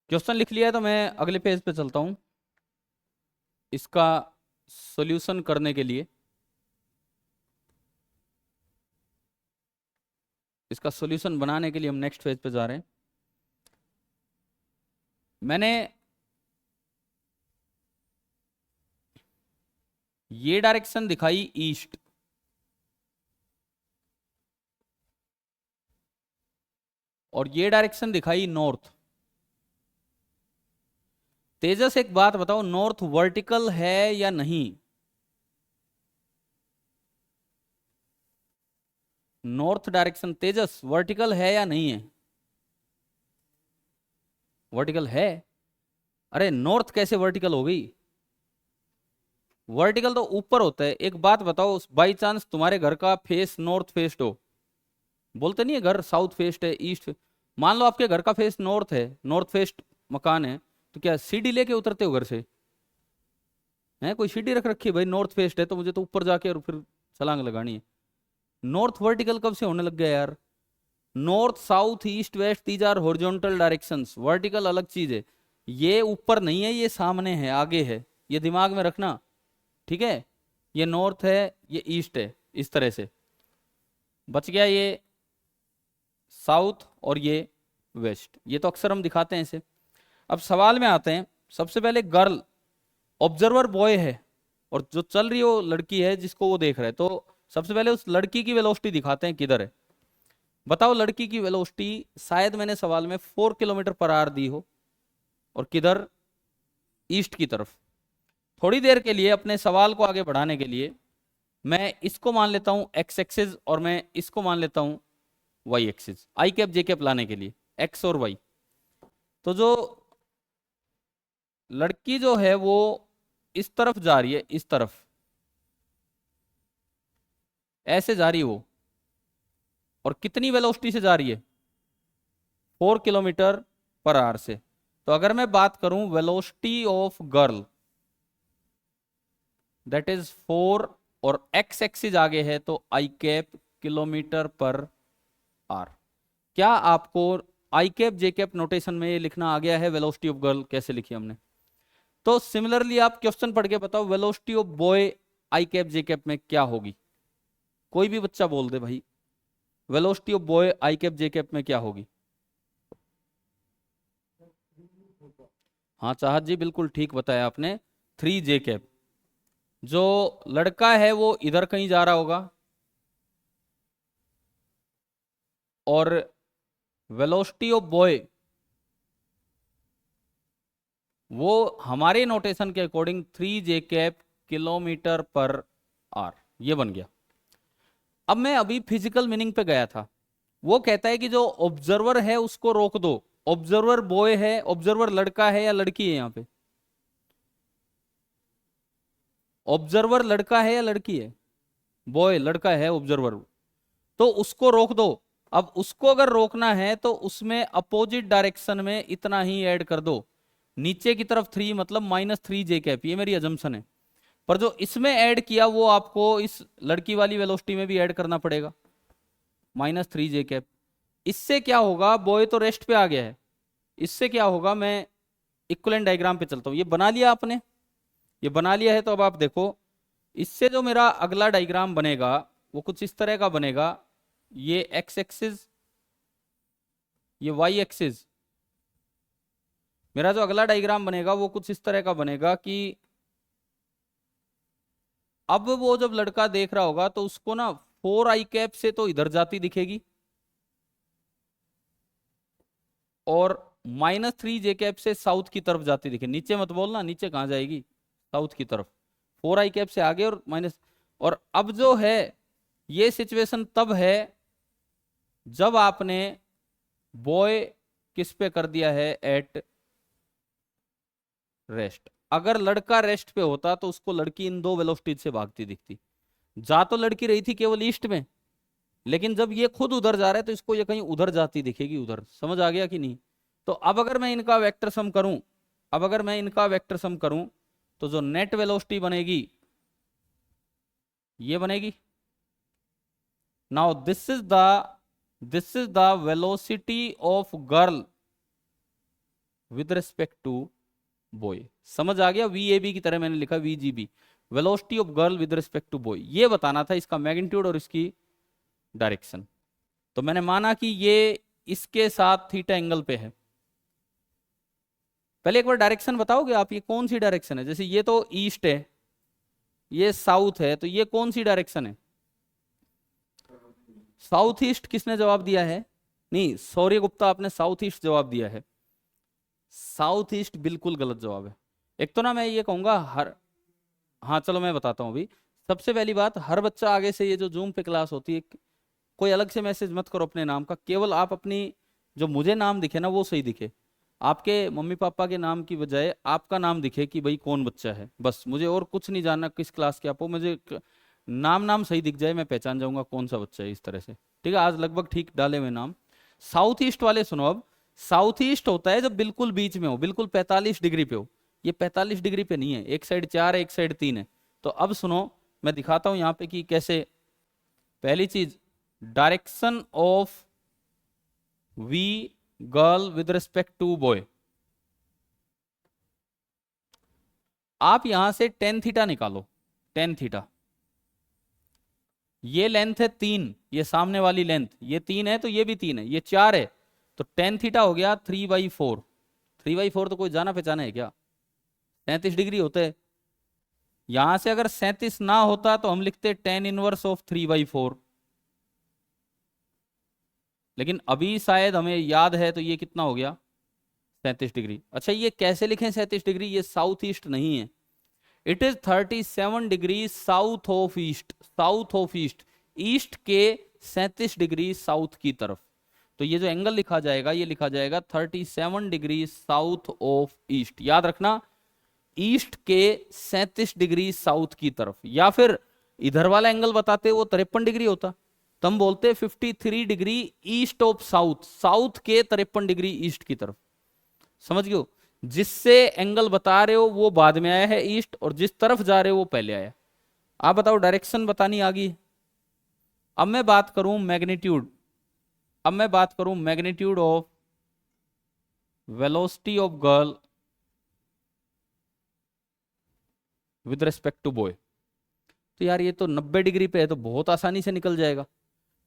क्वेश्चन लिख लिया है तो मैं अगले पेज पे चलता हूं। इसका सॉल्यूशन करने के लिए, इसका सॉल्यूशन बनाने के लिए हम नेक्स्ट पेज पे जा रहे हैं। मैंने ये डायरेक्शन दिखाई ईस्ट, और ये डायरेक्शन दिखाई नॉर्थ। तेजस एक बात बताओ, नॉर्थ वर्टिकल है या नहीं? नॉर्थ डायरेक्शन तेजस वर्टिकल है या नहीं है? वर्टिकल है। अरे नॉर्थ कैसे वर्टिकल हो गई? वर्टिकल तो ऊपर होता है। एक बात बताओ, बाई चांस तुम्हारे घर का फेस नॉर्थ फेस्ड हो, बोलते नहीं है घर साउथ फेस्ड है, ईस्ट। मान लो आपके घर का फेस नॉर्थ है, नॉर्थ फेस्ट मकान है, तो क्या सीढ़ी लेके उतरते हो घर से? है कोई सीढ़ी रख रखी है भाई? नॉर्थ फेस्ट है तो मुझे तो ऊपर जाके और फिर छलांग लगानी है। नॉर्थ वर्टिकल कब से होने लग गया यार? North south east west these are horizontal directions. Vertical अलग चीज है, ये ऊपर नहीं है, ये सामने है, आगे है, ये दिमाग में रखना, ठीक है? ये नॉर्थ है, ये ईस्ट है, इस तरह से बच गया ये साउथ और ये वेस्ट। ये तो अक्सर हम दिखाते हैं इसे। अब सवाल में आते हैं। सबसे पहले गर्ल, ऑब्जर्वर बॉय है और जो चल रही है वो लड़की है जिसको वो देख रहा है। तो सबसे पहले उस लड़की की वेलोसिटी दिखाते हैं, किधर है बताओ? लड़की की वेलोसिटी शायद मैंने सवाल में 4 किलोमीटर पर आवर दी हो, और किधर? ईस्ट की तरफ। थोड़ी देर के लिए अपने सवाल को आगे बढ़ाने के लिए मैं इसको मान लेता हूं एक्स एक्सिस, और मैं इसको मान लेता हूं वाई एक्सिस, आई कैप जे कैप लाने के लिए एक्स और वाई। तो जो लड़की जो है वो इस तरफ जा रही है, इस तरफ ऐसे जा रही है वो, और कितनी वेलोसिटी से जा रही है? 4 किलोमीटर पर आवर से। तो अगर मैं बात करूं velocity of girl, that is 4, और एक्स एक्सिस आगे है तो आई कैप किलोमीटर पर आर। क्या आपको आई कैप जे कैप नोटेशन में ये लिखना आ गया है? वेलोसिटी ऑफ गर्ल कैसे लिखी हमने? तो सिमिलरली आप क्वेश्चन पढ़ के बताओ velocity of boy I cap J cap में क्या होगी? कोई भी बच्चा बोल दे भाई, velocity of boy I cap J cap में क्या होगी? हाँ चाहत जी, बिल्कुल ठीक बताया आपने, 3 जे कैप। जो लड़का है वो इधर कहीं जा रहा होगा, और वेलोसिटी ऑफ बॉय वो हमारे नोटेशन के अकॉर्डिंग 3 जे कैप किलोमीटर पर आर। ये बन गया। अब मैं अभी फिजिकल मीनिंग पे गया था। वो कहता है कि जो ऑब्जर्वर है उसको रोक दो। ऑब्जर्वर बॉय है, ऑब्जर्वर लड़का है या लड़की है? यहाँ पे ऑब्जर्वर लड़का है या लड़की है? बॉय लड़का है ऑब्जर्वर, तो उसको रोक दो। अब उसको अगर रोकना है तो उसमें अपोजिट डायरेक्शन में इतना ही ऐड कर दो, नीचे की तरफ 3 मतलब -3 जे कैप। ये मेरी अजम्पशन है, पर जो इसमें ऐड किया वो आपको इस लड़की वाली वेलोसिटी में भी ऐड करना पड़ेगा, -3 जे कैप। इससे क्या होगा? बॉय तो रेस्ट पे आ गया है। इससे क्या होगा? मैं इक्विवेलेंट डायग्राम पे चलता हूं। ये बना लिया आपने? ये बना लिया है तो अब आप देखो, इससे जो मेरा अगला डायग्राम बनेगा वो कुछ इस तरह का बनेगा। ये एक्स एक्सिस, ये वाई एक्सिस, मेरा जो अगला डायग्राम बनेगा वो कुछ इस तरह का बनेगा कि अब वो जब लड़का देख रहा होगा तो उसको ना 4 i कैप से तो इधर जाती दिखेगी और -3 j कैप से साउथ की तरफ जाती दिखे। नीचे मत बोलना, नीचे कहाँ जाएगी, साउथ की तरफ। 4 i कैप से आगे और माइनस। और अब जो है ये सिचुएशन तब है जब आपने बॉय किस पे कर दिया है, एट रेस्ट। अगर लड़का रेस्ट पे होता तो उसको लड़की इन दो वेलोसिटी से भागती दिखती। जा तो लड़की रही थी केवल ईस्ट में, लेकिन जब ये खुद उधर जा रहा है तो इसको ये कहीं उधर जाती दिखेगी, उधर। समझ आ गया कि नहीं? तो अब अगर मैं इनका वेक्टर सम करूं, अब अगर मैं इनका वेक्टर सम करूं तो जो नेट वेलोसिटी बनेगी ये बनेगी। Now this is the velocity of girl with respect to boy. समझ आ गया? VAB की तरह मैंने लिखा VGB, velocity of girl with respect to boy. ये बताना था इसका मैग्नीट्यूड और इसकी डायरेक्शन। तो मैंने माना कि ये इसके साथ थीटा एंगल पे है। पहले एक बार डायरेक्शन बताओगे आप, ये कौन सी डायरेक्शन है? जैसे ये तो ईस्ट है, ये साउथ है, तो ये कौन सी डायरेक्शन है? South east. किसने जवाब दिया है? नहीं, सौर्य गुप्ता, आपने साउथ ईस्ट जवाब दिया है। साउथ ईस्ट बिल्कुल गलत जवाब है। एक तो ना मैं ये कहूंगा हर, हाँ चलो मैं बताता हूँ अभी। सबसे पहली बात, हर बच्चा आगे से ये जो जूम पे क्लास होती है, कोई अलग से मैसेज मत करो अपने नाम का, केवल आप अपनी जो मुझे नाम दिखे ना वो सही दिखे। आपके मम्मी पापा के नाम की बजाय आपका नाम दिखे कि भाई कौन बच्चा है, बस। मुझे और कुछ नहीं जानना किस क्लास के आप हो, मुझे नाम सही दिख जाए, मैं पहचान जाऊंगा कौन सा बच्चा है, इस तरह से। ठीक है, आज लगभग ठीक डाले हुए नाम। साउथ ईस्ट वाले सुनो अब। साउथ ईस्ट होता है जब बिल्कुल बीच में हो, बिल्कुल 45 डिग्री पे हो। ये 45 डिग्री पे नहीं है, एक साइड 4 है, एक साइड 3 है। तो अब सुनो, मैं दिखाता हूं यहाँ पे कि कैसे। पहली चीज, direction of V girl with respect to boy. आप यहां से टेन थीटा निकालो, टेन थीटा। ये लेंथ है 3, ये सामने वाली लेंथ, ये 3 है तो ये भी 3 है, ये 4 है, तो टेन थीटा हो गया 3/4। 3/4 तो कोई जाना पहचाना है क्या? 37 डिग्री होते हैं। यहां से अगर 37 ना होता तो हम लिखते टेन इनवर्स ऑफ 3/4। लेकिन अभी शायद हमें याद है, तो ये कितना हो गया? 37 डिग्री। अच्छा, ये कैसे लिखें 37 डिग्री? ये साउथ ईस्ट नहीं है, it is 37 degree south of east. South of east, east के 37 डिग्री साउथ की तरफ। तो ये जो एंगल लिखा जाएगा, ये लिखा जाएगा 37 डिग्री साउथ ऑफ ईस्ट। याद रखना, ईस्ट के 37 डिग्री साउथ की तरफ। या फिर इधर वाला एंगल बताते वो 53 डिग्री होता, तम बोलते 53 degree east of south, south के 53 डिग्री ईस्ट की तरफ। समझ गए? जिससे एंगल बता रहे हो वो बाद में आया है ईस्ट, और जिस तरफ जा रहे हो वो पहले आया। आप बताओ, डायरेक्शन बतानी आ गई। अब मैं बात करूं मैग्नीट्यूड, अब मैं बात करूं magnitude of velocity of girl with respect to boy. तो यार ये तो 90 डिग्री पे है, तो बहुत आसानी से निकल जाएगा।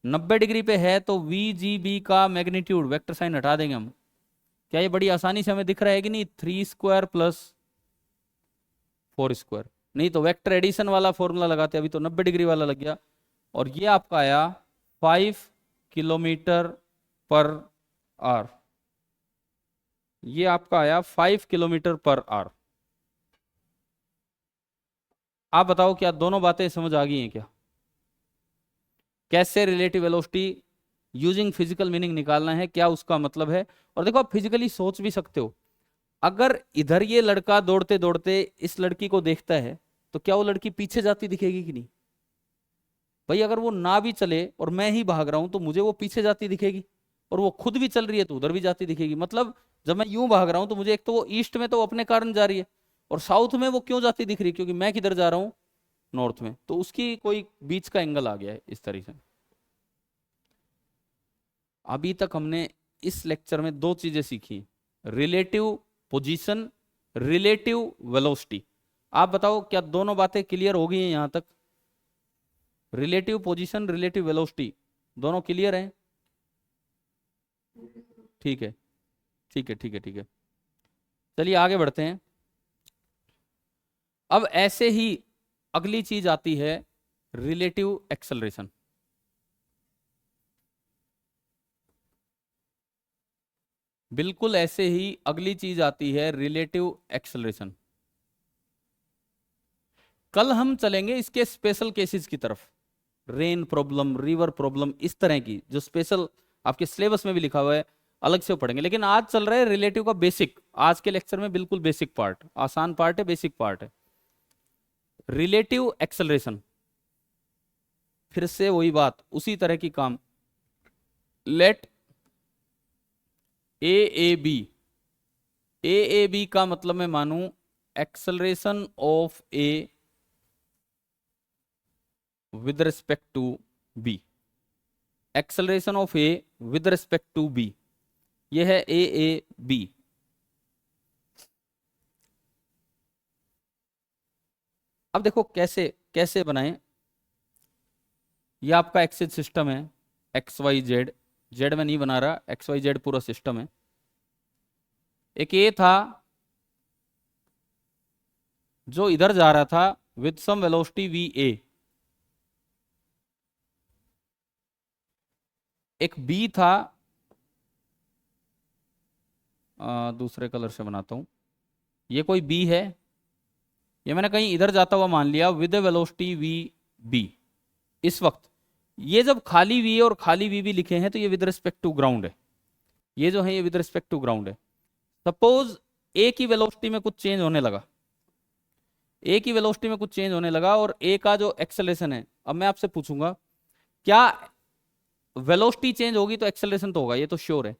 90 डिग्री पे है तो VGB का मैग्नीट्यूड, वेक्टर साइन हटा देंगे हम। क्या ये बड़ी आसानी से हमें दिख रहा है कि नहीं? 3² + 4²। नहीं तो वेक्टर एडिशन वाला फॉर्मूला लगाते, अभी तो 90 डिग्री वाला लग गया। और ये आपका आया 5 km/h। ये आपका आया 5 km/h। आप बताओ, क्या दोनों बातें समझ आ गई हैं क्या? कैसे relative velocity using physical meaning निकालना है, क्या उसका मतलब है। और देखो, आप फिजिकली सोच भी सकते हो। अगर इधर ये लड़का दौड़ते दौड़ते इस लड़की को देखता है, तो क्या वो लड़की पीछे जाती दिखेगी कि नहीं? भाई अगर वो ना भी चले और मैं ही भाग रहा हूं तो मुझे वो पीछे जाती दिखेगी, और वो खुद भी चल रही है तो उधर भी जाती दिखेगी। मतलब जब मैं यूं भाग रहा हूं तो मुझे, एक तो वो ईस्ट में तो वो अपने कारण जा रही है, और साउथ में वो क्यों जाती दिख रही है? क्योंकि मैं किधर जा रहा हूं? नॉर्थ में। तो उसकी कोई बीच का एंगल आ गया है इस तरीके से। अभी तक हमने इस लेक्चर में दो चीजें सीखी, रिलेटिव पोजीशन, रिलेटिव वेलोसिटी। आप बताओ, क्या दोनों बातें क्लियर हो गई हैं यहां तक? रिलेटिव पोजीशन, रिलेटिव वेलोसिटी, दोनों क्लियर हैं? ठीक है, ठीक है, ठीक है, ठीक है। चलिए आगे बढ़ते हैं। अब ऐसे ही अगली चीज आती है रिलेटिव एक्सेलरेशन। बिल्कुल ऐसे ही अगली चीज आती है रिलेटिव एक्सेलरेशन। कल हम चलेंगे इसके स्पेशल केसेस की तरफ, रेन प्रॉब्लम, रिवर प्रॉब्लम, इस तरह की जो स्पेशल आपके सिलेबस में भी लिखा हुआ है, अलग से पढ़ेंगे। लेकिन आज चल रहा है रिलेटिव का बेसिक, आज के लेक्चर में बिल्कुल बेसिक पार्ट, आसान पार्ट है, बेसिक पार्ट है। रिलेटिव एक्सेलरेशन, फिर से वही बात, उसी तरह की काम। Let A B, A B का मतलब मैं मानू acceleration of A with respect to B, acceleration of A with respect to B, ये है ए बी। अब देखो कैसे कैसे बनाएं। ये आपका एक्सिस सिस्टम है, एक्स वाई जेड, जेड में नहीं बना रहा, एक्स वाई जेड पूरा सिस्टम है। एक ए था जो इधर जा रहा था with some velocity V A, एक बी था, दूसरे कलर से बनाता हूं, ये कोई बी है, ये मैंने कहीं इधर जाता हुआ मान लिया विद वेलोसिटी वी बी। इस वक्त ये जब खाली वी और खाली वी भी लिखे हैं तो ये विद रिस्पेक्ट टू ग्राउंड है, ये जो है ये विद रिस्पेक्ट टू ग्राउंड है। सपोज ए की वेलोसिटी में कुछ चेंज होने लगा, ए की वेलोसिटी में कुछ चेंज होने लगा और ए का जो एक्सेलरेशन है, अब मैं आपसे पूछूंगा क्या वेलोसिटी चेंज होगी तो एक्सेलरेशन तो होगा, ये तो श्योर है।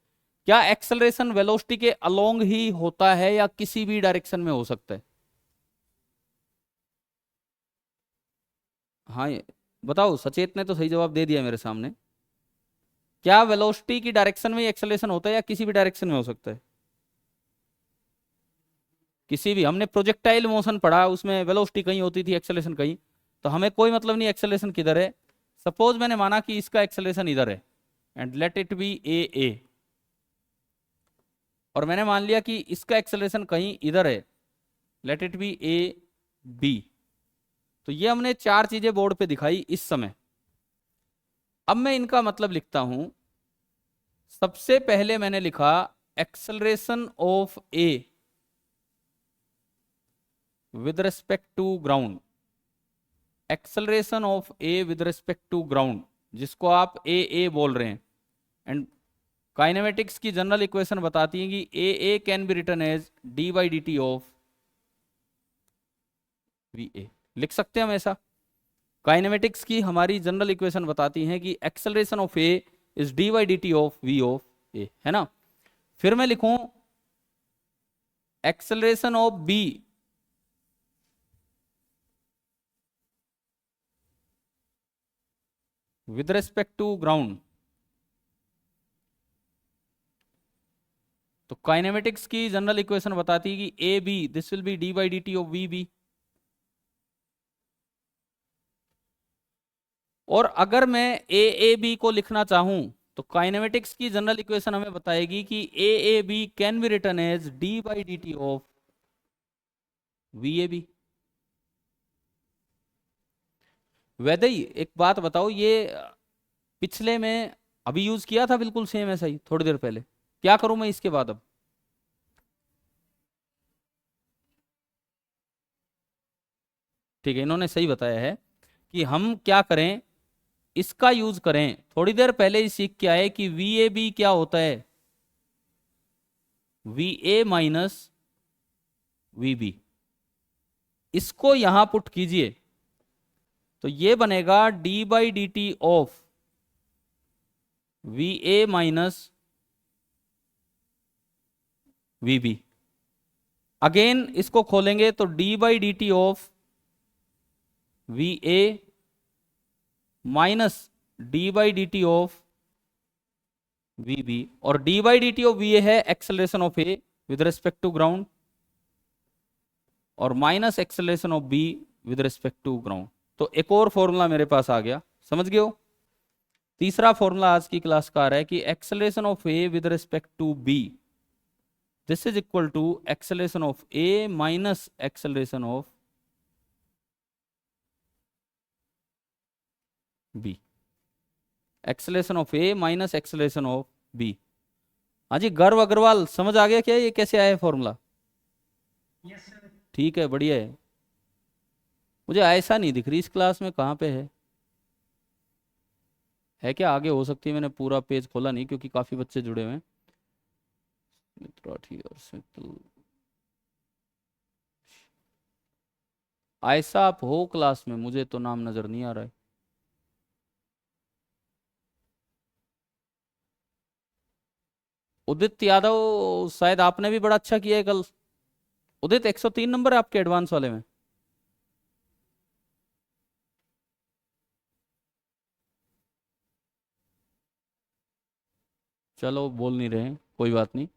क्या एक्सेलरेशन वेलोसिटी के अलोंग ही होता है या किसी भी डायरेक्शन में हो सकता है? हाँ बताओ, सचेत ने तो सही जवाब दे दिया मेरे सामने। क्या वेलोसिटी की डायरेक्शन में एक्सेलरेशन होता है या किसी भी डायरेक्शन में हो सकता है? किसी भी, हमने प्रोजेक्टाइल मोशन पढ़ा, उसमें वेलोसिटी कहीं होती थी, एक्सेलरेशन कहीं, तो हमें कोई मतलब नहीं एक्सेलरेशन किधर है। सपोज मैंने माना कि इसका एक्सेलरेशन इधर है एंड लेट इट बी ए, और मैंने मान लिया कि इसका एक्सेलरेशन कहीं इधर है, let it be A B. तो ये हमने चार चीजें बोर्ड पे दिखाई इस समय। अब मैं इनका मतलब लिखता हूं। सबसे पहले मैंने लिखा acceleration of A with respect to ground, acceleration of A with respect to ground, जिसको आप ए बोल रहे हैं। एंड काइनेमेटिक्स की जनरल इक्वेशन बताती है कि A can be written as D by D T of V A, लिख सकते हैं हम ऐसा। काइनेमेटिक्स की हमारी जनरल इक्वेशन बताती है कि acceleration of A is D by D T of V of A, है ना। फिर मैं लिखूं acceleration of B with respect to ground, तो काइनेमेटिक्स की जनरल इक्वेशन बताती है कि A B this will be D by D T of V B. और अगर मैं ए बी को लिखना चाहूं तो काइनेमेटिक्स की जनरल इक्वेशन हमें बताएगी कि A B can be written as D by D T of V A B. वैसे ही एक बात बताओ, ये पिछले में अभी यूज किया था बिल्कुल सेम ऐसा ही थोड़ी देर पहले, क्या करूं मैं इसके बाद? अब ठीक है, इन्होंने सही बताया है कि हम क्या करें, इसका यूज करें। थोड़ी देर पहले ही सीख के आए कि वी ए बी क्या होता है, V A minus V B. इसको यहां पुट कीजिए तो ये बनेगा D by D T of V A minus V B. Again इसको खोलेंगे तो D by D T of V A minus D by D T of V B, और D by D T of V A है acceleration of A with respect to ground, और minus acceleration of B with respect to ground. तो एक और formula मेरे पास आ गया, समझ गए हो। तीसरा फॉर्मूला आज की क्लास का आ रहा है कि acceleration of A with respect to B this is equal to acceleration of A minus acceleration of B, acceleration of A minus acceleration of B. हाँ जी, गर्व अग्रवाल समझ आ गया क्या ये कैसे आया फॉर्मूला? Yes sir. ठीक है, बढ़िया है। मुझे ऐसा नहीं दिख रही इस क्लास में, कहाँ पे है क्या? आगे हो सकती है, मैंने पूरा पेज खोला नहीं क्योंकि काफी बच्चे जुड़े हुए हैं। ऐसा आप हो क्लास में, मुझे तो नाम नजर नहीं आ रहा है। उदित यादव, शायद आपने भी बड़ा अच्छा किया है कल। उदित 103 नंबर है आपके एडवांस वाले में। चलो बोल नहीं रहे हैं, कोई बात नहीं।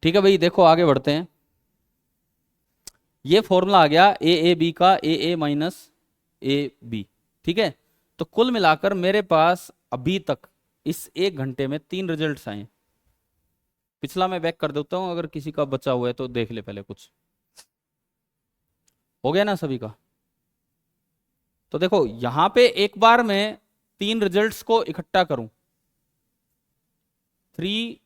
ठीक है भाई, देखो आगे बढ़ते हैं। ये फॉर्मूला आ गया ए बी का, ए माइनस ए बी। ठीक है, तो कुल मिलाकर मेरे पास अभी तक इस 1 घंटे में 3 रिजल्ट्स आए हैं। पिछला मैं बैक कर देता हूं, अगर किसी का बचा हुआ है तो देख ले पहले। कुछ हो गया ना सभी का? तो देखो यहां पे एक बार मैं 3 रिजल्ट्स को इकट्ठा करूं, 3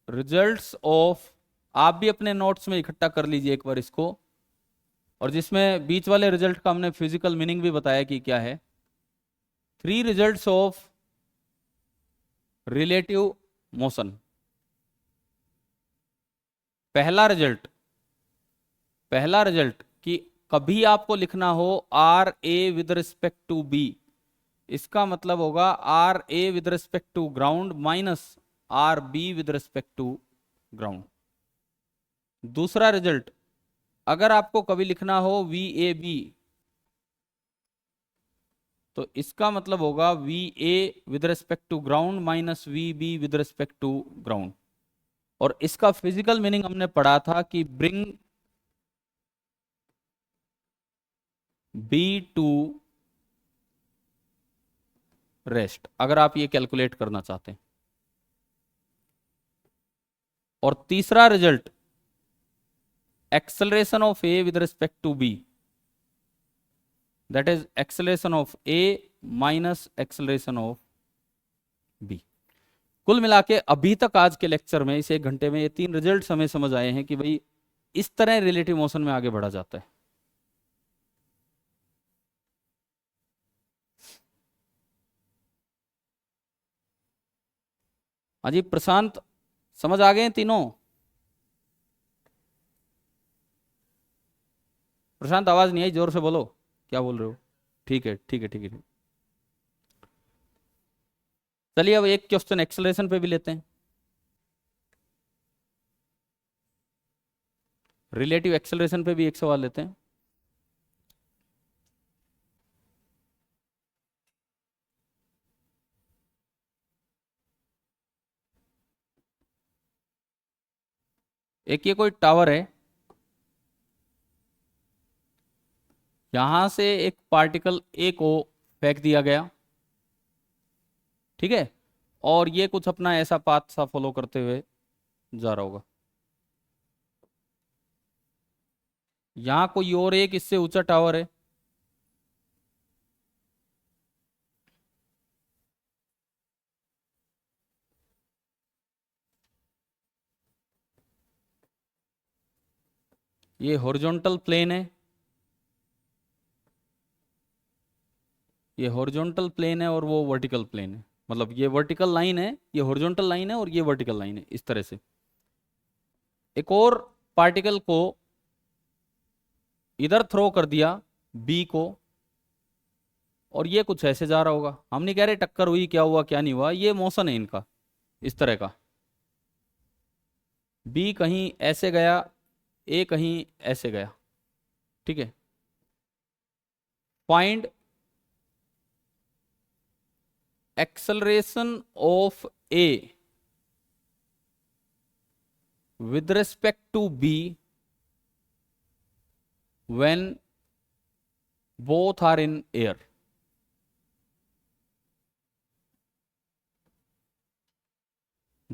रिजल्ट्स ऑफ, आप भी अपने नोट्स में इकट्ठा कर लीजिए एक बार इसको, और जिसमें बीच वाले रिजल्ट का हमने फिजिकल मीनिंग भी बताया कि क्या है। 3 रिजल्ट्स ऑफ रिलेटिव मोशन। पहला रिजल्ट कि कभी आपको लिखना हो R A with respect to B, इसका मतलब होगा R A with respect to ground minus R B with respect to ground. दूसरा रिजल्ट, अगर आपको कभी लिखना हो वी ए बी, तो इसका मतलब होगा V A with respect to ground minus V B with respect to ground. और इसका फिजिकल मीनिंग हमने पढ़ा था कि ब्रिंग बी टू रेस्ट, अगर आप ये कैलकुलेट करना चाहते हैं। और तीसरा result, acceleration of A with respect to B, that is acceleration of A minus acceleration of B. कुल मिला के अभी तक आज के लेक्चर में, इस 1 घंटे में, ये 3 रिजल्ट हमें समझ आए हैं कि भाई इस तरह रिलेटिव मोशन में आगे बढ़ा जाता है। हाँ जी प्रशांत, समझ आ गए हैं तीनों? प्रशांत आवाज नहीं आई, जोर से बोलो, क्या बोल रहे हो? ठीक है ठीक है ठीक है। चलिए अब एक क्वेश्चन एक्सेलरेशन पे भी लेते हैं, रिलेटिव एक्सेलरेशन पे भी एक सवाल लेते हैं। एक ये कोई टावर है, यहां से एक पार्टिकल ए को फेंक दिया गया, ठीक है, और ये कुछ अपना ऐसा पाथ सा फॉलो करते हुए जा रहा होगा। यहां कोई और एक इससे ऊंचा टावर है, ये हॉरिजॉन्टल प्लेन है, ये हॉरिजॉन्टल प्लेन है और वो वर्टिकल प्लेन है, मतलब ये वर्टिकल लाइन है, ये हॉरिजॉन्टल लाइन है और ये वर्टिकल लाइन है, इस तरह से। एक और पार्टिकल को इधर थ्रो कर दिया, बी को, और ये कुछ ऐसे जा रहा होगा। हम नहीं कह रहे टक्कर हुई, क्या हुआ क्या नहीं हुआ, ये मोशन है इनका इस तरह का। बी कहीं ऐसे गया, ए कहीं ऐसे गया, ठीक है। Find acceleration of A with respect to B when both are in air.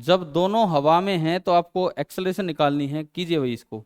जब दोनों हवा में हैं तो आपको एक्सेलरेशन निकालनी है, कीजिए भाई इसको।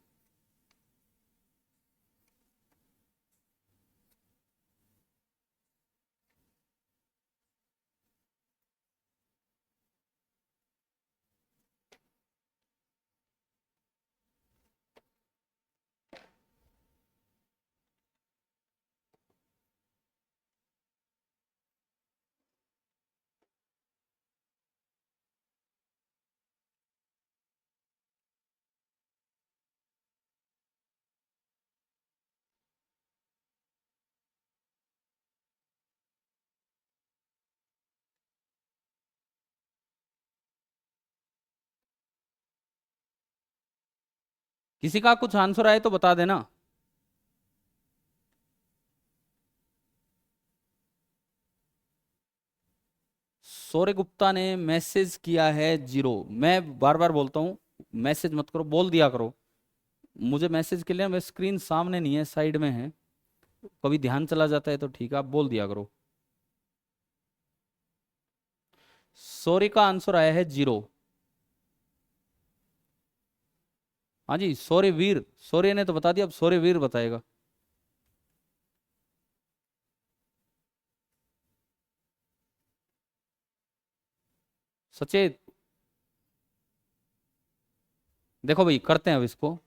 किसी का कुछ आंसर आए तो बता देना। सौर्य गुप्ता ने मैसेज किया है 0। मैं बार बार बोलता हूँ, मैसेज मत करो, बोल दिया करो। मुझे मैसेज के लिए, मैं स्क्रीन सामने नहीं है, साइड में है, कभी ध्यान चला जाता है तो ठीक है, आप बोल दिया करो। सौर्य का आंसर आया है 0। हाँ जी, सौर्यवीर, सौर्य ने तो बता दिया, अब सौर्यवीर बताएगा। सचेत, देखो भाई करते हैं अब इसको।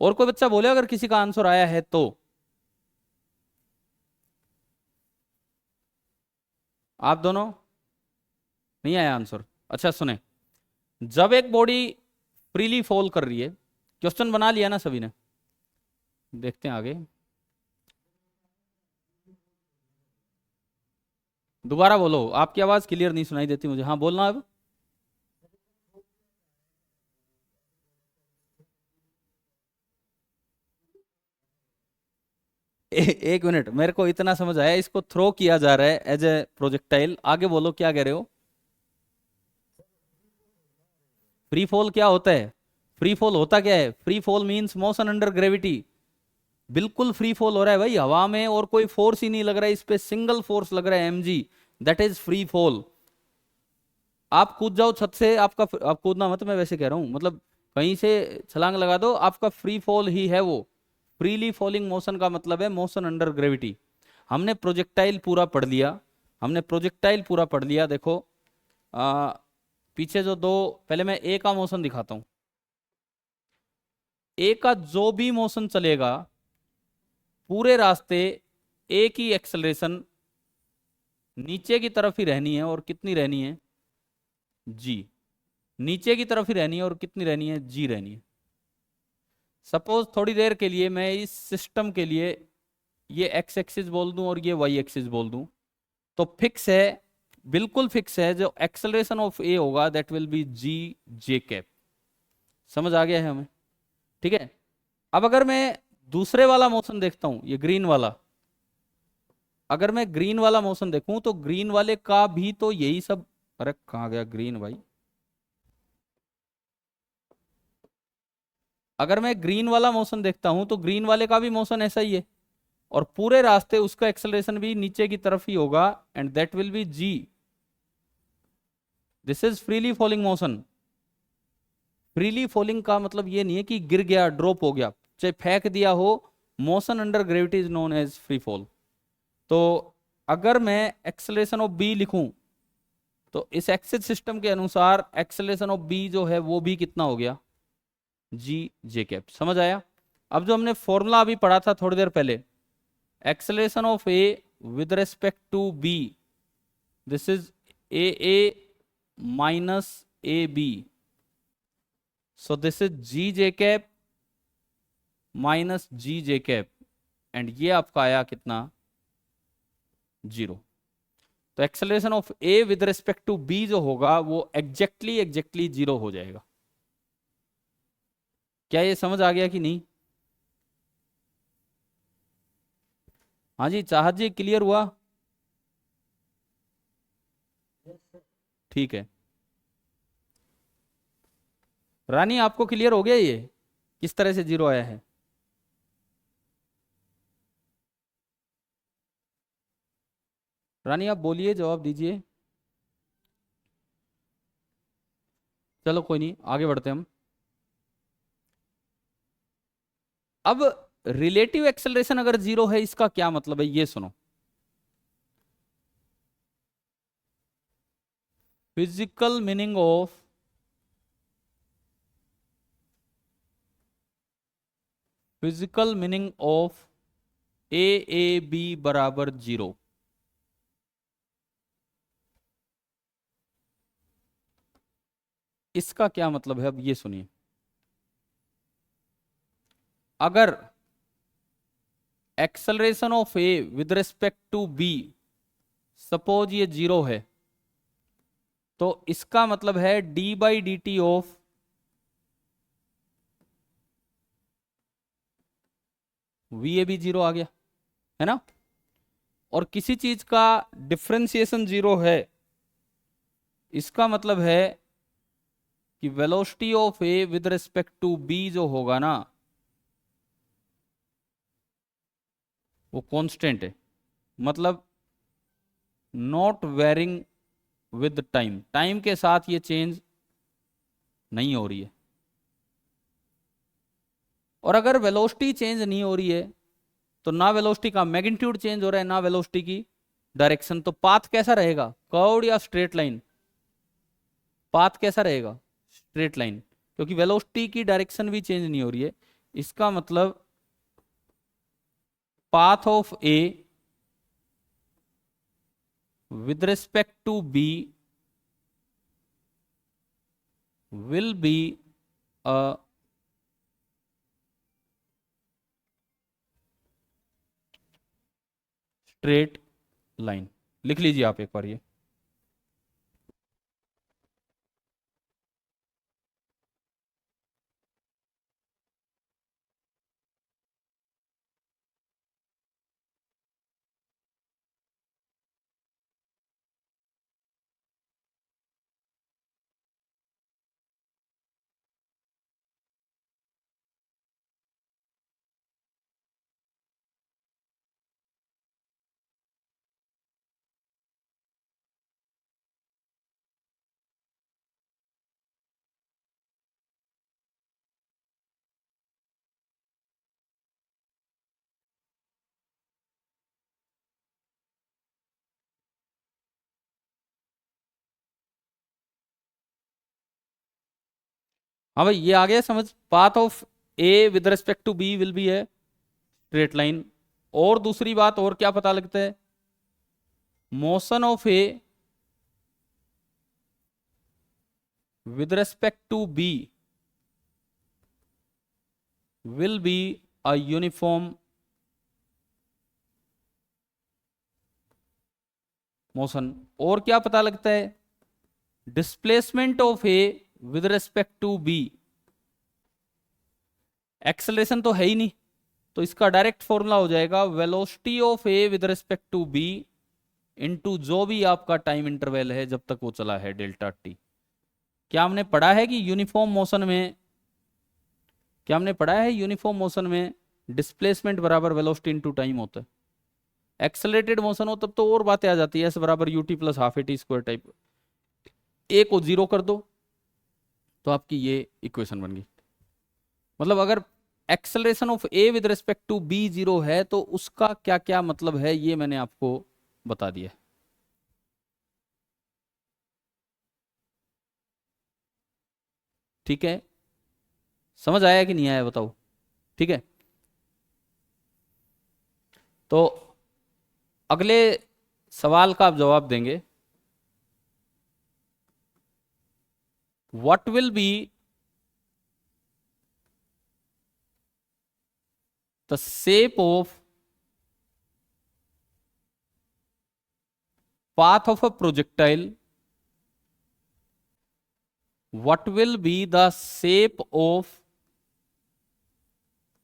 और कोई बच्चा बोले अगर किसी का आंसर आया है तो। आप दोनों, नहीं आया आंसर? अच्छा सुने, जब एक बॉडी फ्रीली फॉल कर रही है, क्वेश्चन बना लिया ना सभी ने? देखते हैं आगे। दोबारा बोलो, आपकी आवाज क्लियर नहीं सुनाई देती मुझे। हाँ बोलना अब। एक मिनट, मेरे को इतना समझ आया, इसको थ्रो किया जा रहा है एज ए प्रोजेक्टाइल। आगे बोलो क्या कह रहे हो। फ्री फॉल क्या होता है? फ्री फॉल होता क्या है? Free fall means motion under gravity. बिल्कुल फ्री फॉल हो रहा है भाई हवा में, और कोई फोर्स ही नहीं लग रहा है इस पे, सिंगल फोर्स लग रहा है mg। That is free fall. आप कूद जाओ छत से, आपका, आप कूदना मत, मैं वैसे कह रहा हूँ, मतलब कहीं से छलांग लगा दो, आपका फ्री फॉल ही है वो। फ्रीली फॉलिंग मोशन का मतलब है मोशन अंडर ग्रेविटी। हमने प्रोजेक्टाइल पूरा पढ़ लिया, हमने प्रोजेक्टाइल पूरा पढ़ लिया। देखो आ, पीछे जो दो, पहले मैं ए का मोशन दिखाता हूँ। ए का जो भी मोशन चलेगा, पूरे रास्ते ए की एक्सेलरेशन नीचे की तरफ ही रहनी है, और कितनी रहनी है? जी। नीचे की तरफ ही रहनी है, और कितनी रहनी है? जी रहनी है। सपोज थोड़ी देर के लिए मैं इस सिस्टम के लिए ये एक्स एक्सिस बोल दूं और ये वाई एक्सिस बोल दूं, तो फिक्स है, बिल्कुल फिक्स है, जो एक्सेलरेशन ऑफ ए होगा that will be G J cap. समझ आ गया है हमें? ठीक है। अब अगर मैं दूसरे वाला मोशन देखता हूं, ये ग्रीन वाला, अगर मैं ग्रीन वाला मोशन देखूं तो ग्रीन वाले का भी तो यही सब, अरे कहाँ गया ग्रीन भाई? अगर मैं ग्रीन वाला मोशन देखता हूं तो ग्रीन वाले का भी मोशन ऐसा ही है, और पूरे रास्ते उसका एक्सेलरेशन भी नीचे की तरफ ही होगा, and that will be G. This is freely falling motion. Freely falling का मतलब ये नहीं है कि गिर गया, ड्रॉप हो गया, चाहे फेंक दिया हो, motion under gravity is known as free fall. तो अगर मैं एक्सेलरेशन ऑफ बी लिखूं, तो इस एक्सिस सिस्टम के अनुसार एक्सेलरेशन ऑफ बी जो है वो भी कितना हो गया? जी जे कैप। समझ आया? अब जो हमने फॉर्मूला अभी पढ़ा था थोड़ी देर पहले, acceleration of A with respect to B, this is A minus A B, so this is G J cap minus G J cap, and ये आपका आया कितना? 0। तो acceleration of A with respect to B जो होगा वो exactly exactly 0 हो जाएगा। क्या ये समझ आ गया कि नहीं? हाँ जी चाहत जी, क्लियर हुआ? ठीक है। रानी आपको क्लियर हो गया ये किस तरह से 0 आया है? रानी आप बोलिए, जवाब दीजिए। चलो कोई नहीं, आगे बढ़ते हैं हम। अब रिलेटिव एक्सेलरेशन अगर जीरो है, इसका क्या मतलब है, ये सुनो। Physical meaning of physical meaning of A B बराबर जीरो। इसका क्या मतलब है, अब ये सुनिए। अगर acceleration of A with respect to B suppose ये जीरो है, तो इसका मतलब है D by D T of V A भी जीरो आ गया, है ना। और किसी चीज का डिफरेंशिएशन जीरो है, इसका मतलब है कि velocity of A with respect to B जो होगा ना, वो कांस्टेंट है। मतलब not varying with time, time के साथ ये चेंज नहीं हो रही है। और अगर वेलोसिटी चेंज नहीं हो रही है, तो ना वेलोसिटी का मैग्नीट्यूड चेंज हो रहा है, ना वेलोसिटी की डायरेक्शन, तो पाथ कैसा रहेगा, कर्व्ड या स्ट्रेट लाइन। पाथ कैसा रहेगा, स्ट्रेट लाइन, क्योंकि वेलोसिटी की डायरेक्शन भी चेंज नहीं हो रही है। इसका मतलब path of A with respect to b will be a straight line। लिख लीजिए आप एक बार ये। हाँ भाई, ये आ गया समझ। Path of A with respect to B will be है स्ट्रेट लाइन। और दूसरी बात और क्या पता लगता है, motion of A with respect to B will be a uniform motion. और क्या पता लगता है, displacement of A with respect to B, acceleration तो है ही नहीं, तो इसका डायरेक्ट फॉर्मूला हो जाएगा velocity of A with respect to B into जो भी आपका टाइम इंटरवल है जब तक वो चला है, डेल्टा टी। क्या हमने पढ़ा है कि यूनिफॉर्म मोशन में, क्या हमने पढ़ा है यूनिफॉर्म मोशन में डिस्प्लेसमेंट बराबर वेलोसिटी इनटू टाइम होता है। एक्सेलरेटेड मोशन हो तब तो और बातें आ जाती है, एस बराबर U T plus half A T square type. A को जीरो कर दो तो आपकी ये इक्वेशन बन गई। मतलब अगर acceleration of A with respect to B zero है, तो उसका क्या क्या मतलब है, ये मैंने आपको बता दिया। ठीक है, समझ आया कि नहीं आया बताओ। ठीक है, तो अगले सवाल का आप जवाब देंगे, what will be the shape of path of a projectile, what will be the shape of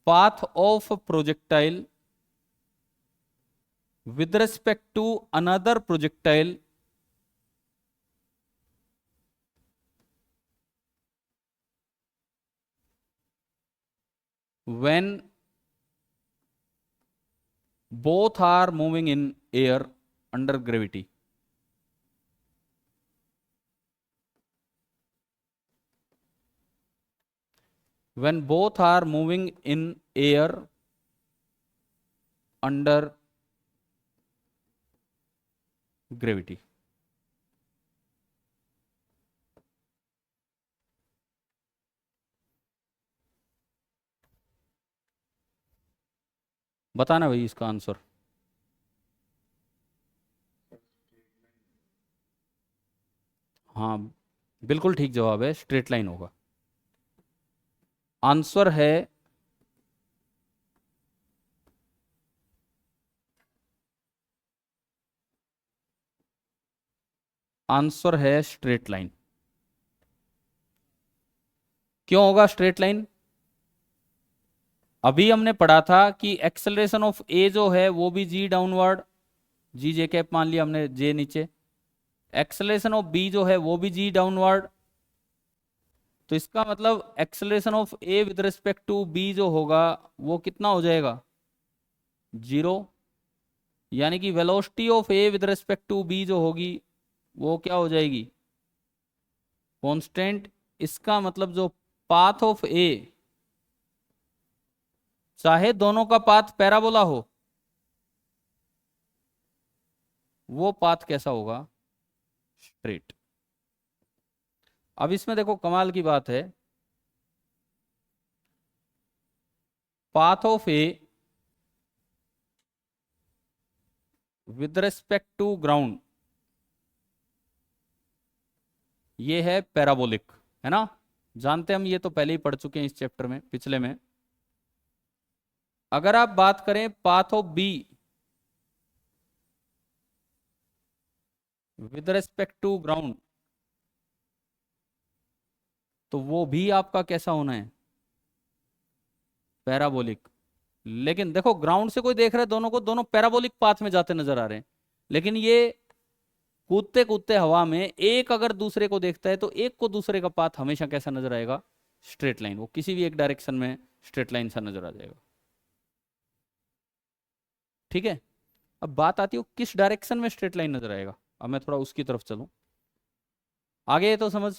path of a projectile with respect to another projectile when both are moving in air under gravity। when both are moving in air under gravity. बताना भाई इसका answer. हाँ, बिल्कुल ठीक जवाब है, straight line होगा। Answer है स्ट्रेट लाइन। क्यों होगा स्ट्रेट लाइन? अभी हमने पढ़ा था कि एक्सेलरेशन ऑफ ए जो है वो भी जी डाउनवर्ड, जी जे कैप मान लिया हमने, जे नीचे। एक्सेलरेशन ऑफ बी जो है वो भी जी डाउनवर्ड। तो इसका मतलब acceleration of A with respect to B जो होगा वो कितना हो जाएगा? जीरो। यानी कि velocity of A with respect to B जो होगी वो क्या हो जाएगी? कांस्टेंट। इसका मतलब जो पाथ ऑफ ए, चाहे दोनों का पाथ पैराबोला हो, वो पाथ कैसा होगा? स्ट्रेट। अब इसमें देखो कमाल की बात है, path of A with respect to ground ये है पैराबोलिक, है ना? जानते हम, ये तो पहले ही पढ़ चुके हैं इस चैप्टर में, पिछले में। अगर आप बात करें path of B with respect to ground, तो वो भी आपका कैसा होना है? पैराबोलिक। लेकिन देखो ग्राउंड से कोई देख रहा है दोनों को, दोनों पैराबोलिक पाथ में जाते नजर आ रहे हैं। लेकिन ये कूदते कूदते हवा में, एक अगर दूसरे को देखता है तो एक को दूसरे का पाथ हमेशा कैसा नजर आएगा? Straight line. वो किसी भी एक डायरेक्शन में स्ट्रेट लाइन सा नजर आ जाएगा। ठीक है, अब बात आती है किस डायरेक्शन में स्ट्रेट लाइन नजर आएगा। अब मैं थोड़ा उसकी तरफ चलूं, आगे तो समझ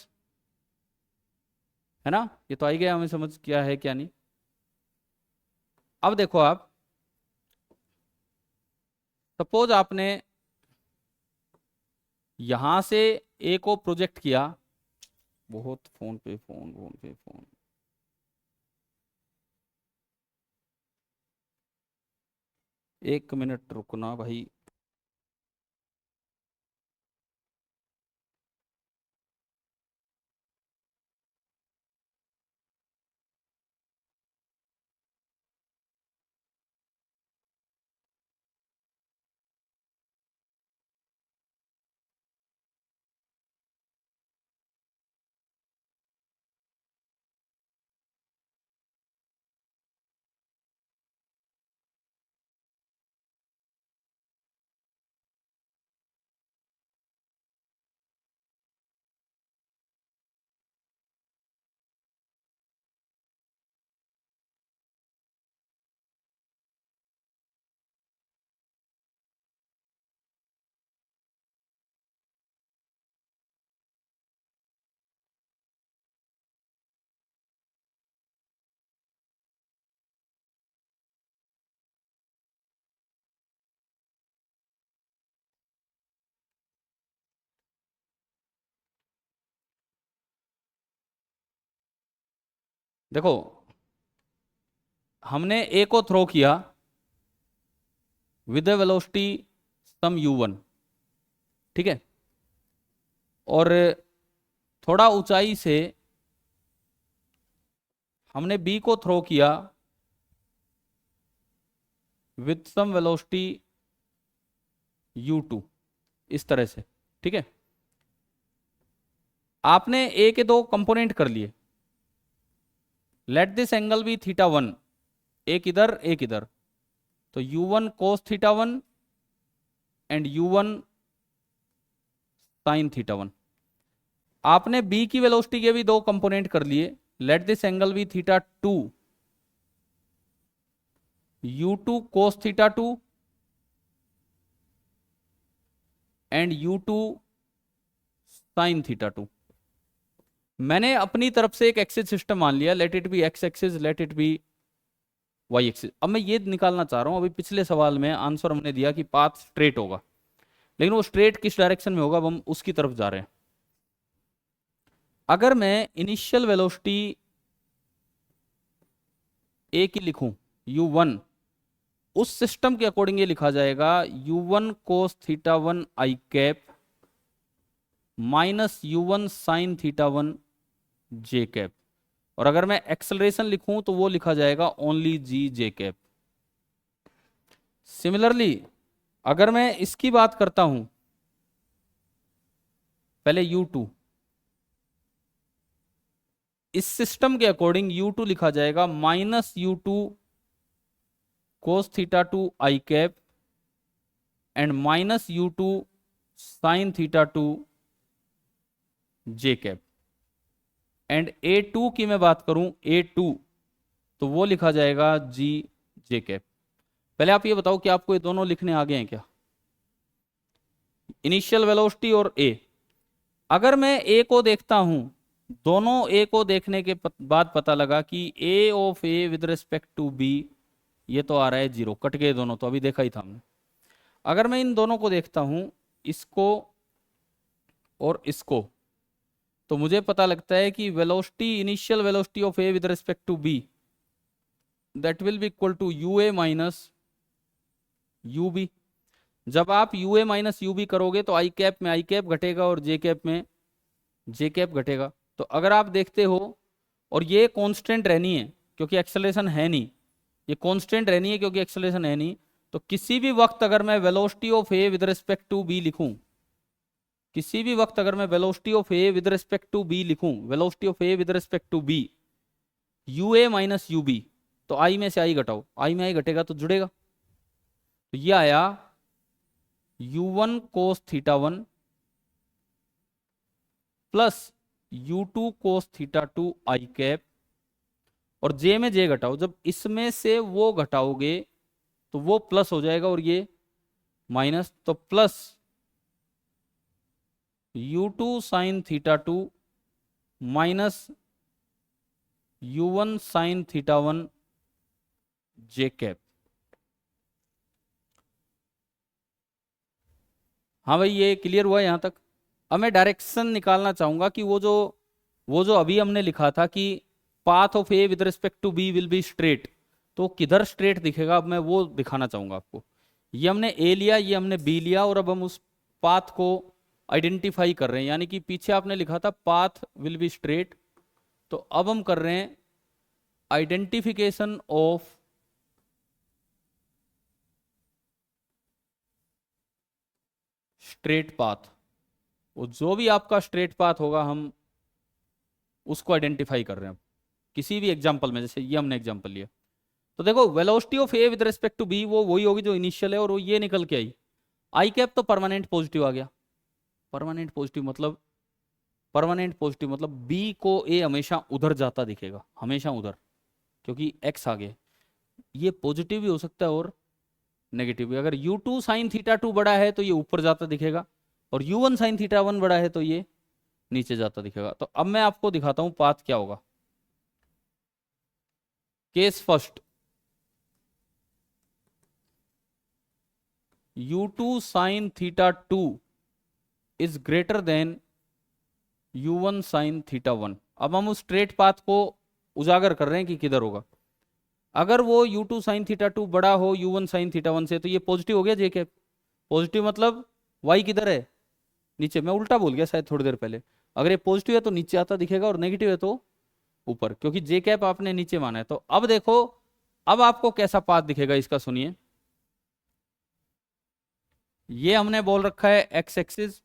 है ना, ये तो आई गया हमें समझ क्या है क्या नहीं। अब देखो आप, सपोज आपने यहां से ए को प्रोजेक्ट किया, बहुत फोन पे फोन, फोन पे फोन, एक मिनट रुकना भाई। देखो हमने ए को थ्रो किया विद वेलोसिटी सम u1, ठीक है, और थोड़ा ऊंचाई से हमने बी को थ्रो किया विथ सम वेलोसिटी u2, इस तरह से। ठीक है, आपने ए के दो कंपोनेंट कर लिए। लेट दिस एंगल बी θ1, एक इधर एक इधर, तो u1 cos θ1 and u1 sin θ1। आपने बी की वेलोसिटी के भी दो कंपोनेंट कर लिए। Let this angle be θ2, u2 cos θ2 and u2 sin θ2। मैंने अपनी तरफ से एक एक्सिस सिस्टम मान लिया, let it be X axis, let it be Y axis. अब मैं ये निकालना चाह रहा हूं, अभी पिछले सवाल में आंसर हमने दिया कि पाथ स्ट्रेट होगा, लेकिन वो स्ट्रेट किस डायरेक्शन में होगा, अब हम उसकी तरफ जा रहे हैं। अगर मैं इनिशियल वेलोसिटी ए की लिखूं u1, उस सिस्टम के अकॉर्डिंग ये लिखा जाएगा u1 cos theta 1 I cap minus u1 sin theta 1 J cap. और अगर मैं एक्सेलरेशन लिखूं तो वो लिखा जाएगा only G J cap. Similarly अगर मैं इसकी बात करता हूं, पहले u2, इस सिस्टम के अकॉर्डिंग u2 लिखा जाएगा minus u2 cos theta 2 I cap and minus u2 sin theta 2 J cap. And a2 की मैं बात करूं a2, तो वो लिखा जाएगा जी जे कैप। पहले आप ये बताओ कि आपको ये दोनों लिखने आ गए हैं क्या, इनिशियल वेलोसिटी और a। अगर मैं a को देखता हूं, दोनों a को देखने के बाद पता लगा कि a of a with respect to b, ये तो आ रहा है 0, कट गए दोनों, तो अभी देखा ही था हमने। अगर मैं इन दोनों को देखता हूं, इसको और इसको, तो मुझे पता लगता है कि velocity, initial velocity of a with respect to b, that will be equal to ua minus ub। जब आप ua माइनस ub करोगे तो आई कैप में आई कैप घटेगा और जे कैप में जे कैप घटेगा। तो अगर आप देखते हो, और ये कांस्टेंट रहनी है क्योंकि एक्सेलरेशन है नहीं, ये कांस्टेंट रहनी है क्योंकि एक्सेलरेशन है नहीं, तो किसी भी वक्त अगर मैं velocity of A with respect to B लिखूं, किसी भी वक्त अगर मैं velocity of A with respect to B लिखूं, velocity of A with respect to B U A minus U B, तो आई में से आई घटाओ, आई में आई घटेगा तो जुड़ेगा। तो ये आया u1 cos theta 1 plus u2 cos theta 2 I cap, और जे में जे घटाओ, जब इसमें से वो घटाओगे तो वो प्लस हो जाएगा और ये माइनस, तो plus u2 sin theta 2 minus u1 sin theta 1 J cap. हाँ भाई, ये क्लियर हुआ यहां तक। अब मैं डायरेक्शन निकालना चाहूंगा कि वो जो अभी हमने लिखा था कि path of A with respect to B will be straight, तो किधर स्ट्रेट दिखेगा, अब मैं वो दिखाना चाहूंगा आपको। ये हमने ए लिया, ये हमने बी लिया, और अब हम उस पाथ को आइडेंटिफाई कर रहे हैं। यानी कि पीछे आपने लिखा था पाथ विल बी स्ट्रेट, तो अब हम कर रहे हैं आइडेंटिफिकेशन ऑफ स्ट्रेट पाथ। वो जो भी आपका स्ट्रेट पाथ होगा हम उसको आइडेंटिफाई कर रहे हैं किसी भी एग्जांपल में। जैसे ये हमने एग्जांपल लिया, तो देखो velocity of A with respect to B वो वही होगी जो इनिशियल है, और वो ये निकल के आई आई कैप, तो परमानेंट पॉजिटिव आ गया। परमानेंट पॉजिटिव मतलब, परमानेंट पॉजिटिव मतलब बी को ए हमेशा उधर जाता दिखेगा, हमेशा उधर, क्योंकि एक्स आ गया। ये पॉजिटिव भी हो सकता है और नेगेटिव भी। अगर u2 sin थीटा 2 बड़ा है तो ये ऊपर जाता दिखेगा, और u1 sin थीटा 1 बड़ा है तो ये नीचे जाता दिखेगा। तो अब मैं आपको दिखाता हूं पाथ क्या होगा। Case first, u2 sin theta 2 is greater than u1 sin theta 1। अब हम उस स्ट्रेट पाथ को उजागर कर रहे हैं कि किधर होगा। अगर वो u2 sin थीटा 2 बड़ा हो u1 sin थीटा 1 से, तो ये पॉजिटिव हो गया जे कैप। पॉजिटिव मतलब y किधर है, नीचे। मैं उल्टा बोल गया शायद थोड़ी देर पहले। अगर ये पॉजिटिव है तो नीचे आता दिखेगा, और नेगेटिव है तो ऊपर, क्योंकि जे कैप आपने नीचे माना है। तो अब देखो, अब आपको कैसा पाथ दिखेगा इसका, सुनिए। ये हमने बोल रखा है एक्स एक्सिस,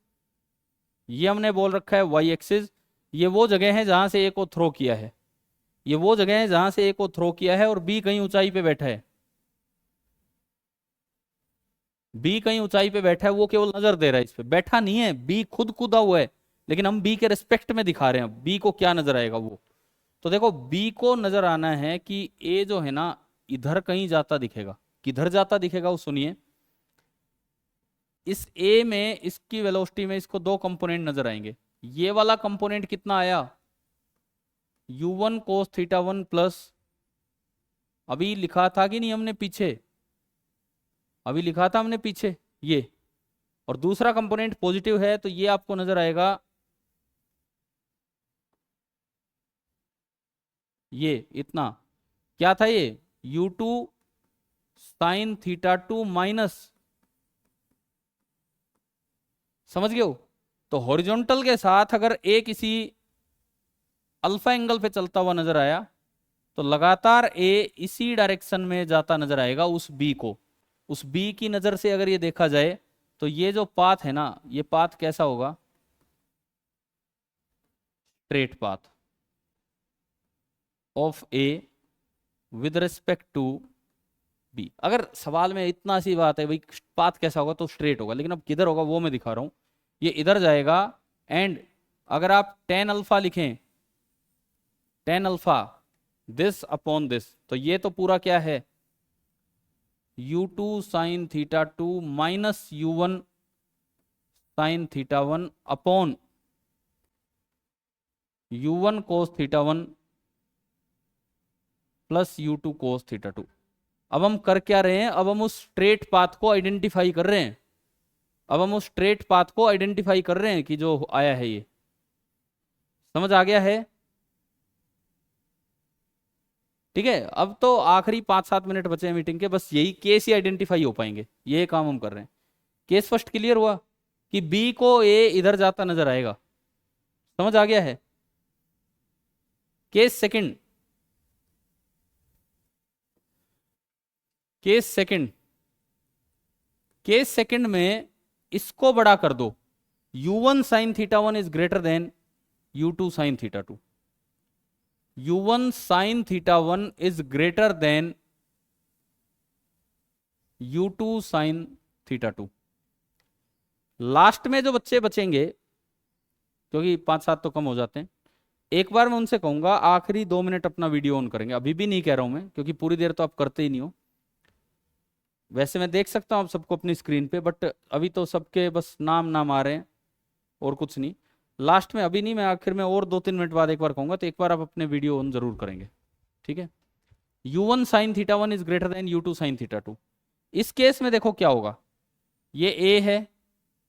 ये हमने बोल रखा है वाई एक्सिस। ये वो जगह है जहां से ए को थ्रो किया है, ये वो जगह है जहां से ए को थ्रो किया है, और बी कहीं ऊंचाई पे बैठा है। बी कहीं ऊंचाई पे बैठा है, वो केवल नजर दे रहा है इस पे, बैठा नहीं है। बी खुद कूदा हुआ है, लेकिन हम बी के रिस्पेक्ट में दिखा रहे हैं बी को क्या नजर आएगा वो। तो देखो, बी को नजर आना है कि ए जो है ना इधर कहीं जाता दिखेगा। किधर जाता दिखेगा वो सुनिए। इस ए में, इसकी वेलोसिटी में इसको दो कंपोनेंट नजर आएंगे। ये वाला कंपोनेंट कितना आया, u1 cos theta one plus, अभी लिखा था कि नहीं हमने पीछे, अभी लिखा था हमने पीछे ये, और दूसरा कंपोनेंट पॉजिटिव है तो ये आपको नजर आएगा ये इतना, क्या था ये, u2 sine theta to minus, समझ गए हो। तो हॉरिजॉन्टल के साथ अगर ए किसी अल्फा एंगल पे चलता हुआ नजर आया तो लगातार ए इसी डायरेक्शन में जाता नजर आएगा उस बी को, उस बी की नजर से अगर ये देखा जाए तो ये जो पाथ है ना, ये पाथ कैसा होगा, straight path of A with respect to B. अगर सवाल में इतना सी बात है भाई पाथ कैसा होगा तो स्ट्रेट होगा, लेकिन अब किधर होगा वो मैं दिखा रहा हूं। ये इधर जाएगा एंड अगर आप टेन अल्फा लिखें, tan alpha this upon this, तो ये तो पूरा क्या है, u2 sine theta to minus u1 sine theta one upon u1 cos theta one plus u2 cos theta to. अब हम कर क्या रहे हैं, अब हम उस स्ट्रेट पाथ को आइडेंटिफाई कर रहे हैं, अब हम उस स्ट्रेट पाथ को आइडेंटिफाई कर रहे हैं कि जो आया है ये, समझ आ गया है। ठीक है, अब तो आखिरी 5-7 मिनट बचे हैं मीटिंग के, बस यही केस ही आइडेंटिफाई हो पाएंगे, ये काम हम कर रहे हैं। केस फर्स्ट क्लियर हुआ कि बी को ए इधर जाता नजर आएगा, समझ आ गया है। Case second, case second, case second में इसको बड़ा कर दो, u1 sine theta one is greater than u2 sine theta to, u1 sine theta one is greater than u2 sine theta to. Last में जो बच्चे बचेंगे, क्योंकि 5-7 तो कम हो जाते हैं, एक बार मैं उनसे कहूंगा आखिरी 2 मिनट अपना वीडियो ऑन करेंगे, अभी भी नहीं कह रहा हूं मैं क्योंकि पूरी देर तो आप करते ही नहीं हो, वैसे मैं देख सकता हूं आप सबको अपनी स्क्रीन पे, बट अभी तो सबके बस नाम नाम आ रहे हैं और कुछ नहीं। लास्ट में अभी नहीं, मैं आखिर में और 2-3 मिनट बाद एक बार कहूंगा, तो एक बार आप अपने वीडियो ऑन जरूर करेंगे, ठीक है। u1 sine theta one is greater than u2 sine theta to. इस केस में देखो क्या होगा, ये a है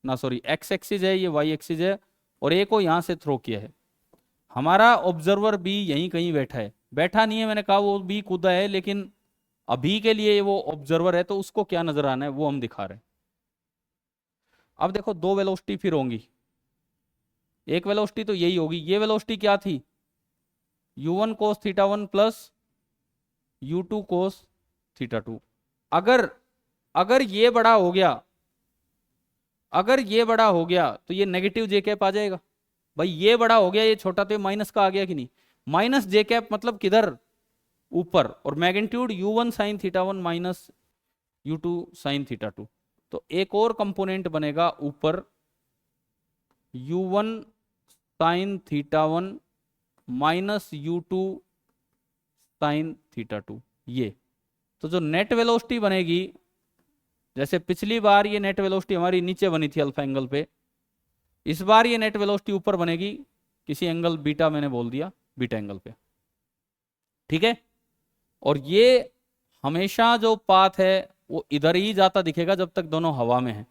ना, सॉरी x एक्सिस है, ये y एक्सिस है, और a को यहां से थ्रो किया है। हमारा ऑब्जर्वर b यहीं कहीं बैठा है, बैठा नहीं है मैंने कहा, वो b कूदा है, लेकिन अभी के लिए वो ऑब्जर्वर है, तो उसको क्या नजर आना है वो हम दिखा रहे हैं। अब देखो दो वेलोसिटी फिर होंगी, एक वेलोसिटी तो यही होगी, ये वेलोसिटी क्या थी, u1 cos theta one plus u2 cos theta two. अगर अगर ये बड़ा हो गया, अगर ये बड़ा हो गया तो ये नेगेटिव जे कैप आ जाएगा। भाई ये बड़ा हो गया, ये छोटा, तो ये माइनस का आ गया कि नहीं, माइनस जे कैप मतलब किधर, ऊपर, और magnitude u1 sine theta one minus u2 sine theta to. तो एक और कंपोनेंट बनेगा ऊपर, u1 sine theta one minus u2 sine theta to, ये। तो जो नेट वेलोसिटी बनेगी, जैसे पिछली बार ये नेट वेलोसिटी हमारी नीचे बनी थी अल्फा एंगल पे, इस बार ये नेट वेलोसिटी ऊपर बनेगी किसी एंगल बीटा, मैंने बोल दिया बीटा एंगल पे, ठीक है। और ये हमेशा जो पाथ है वो इधर ही जाता दिखेगा जब तक दोनों हवा में है।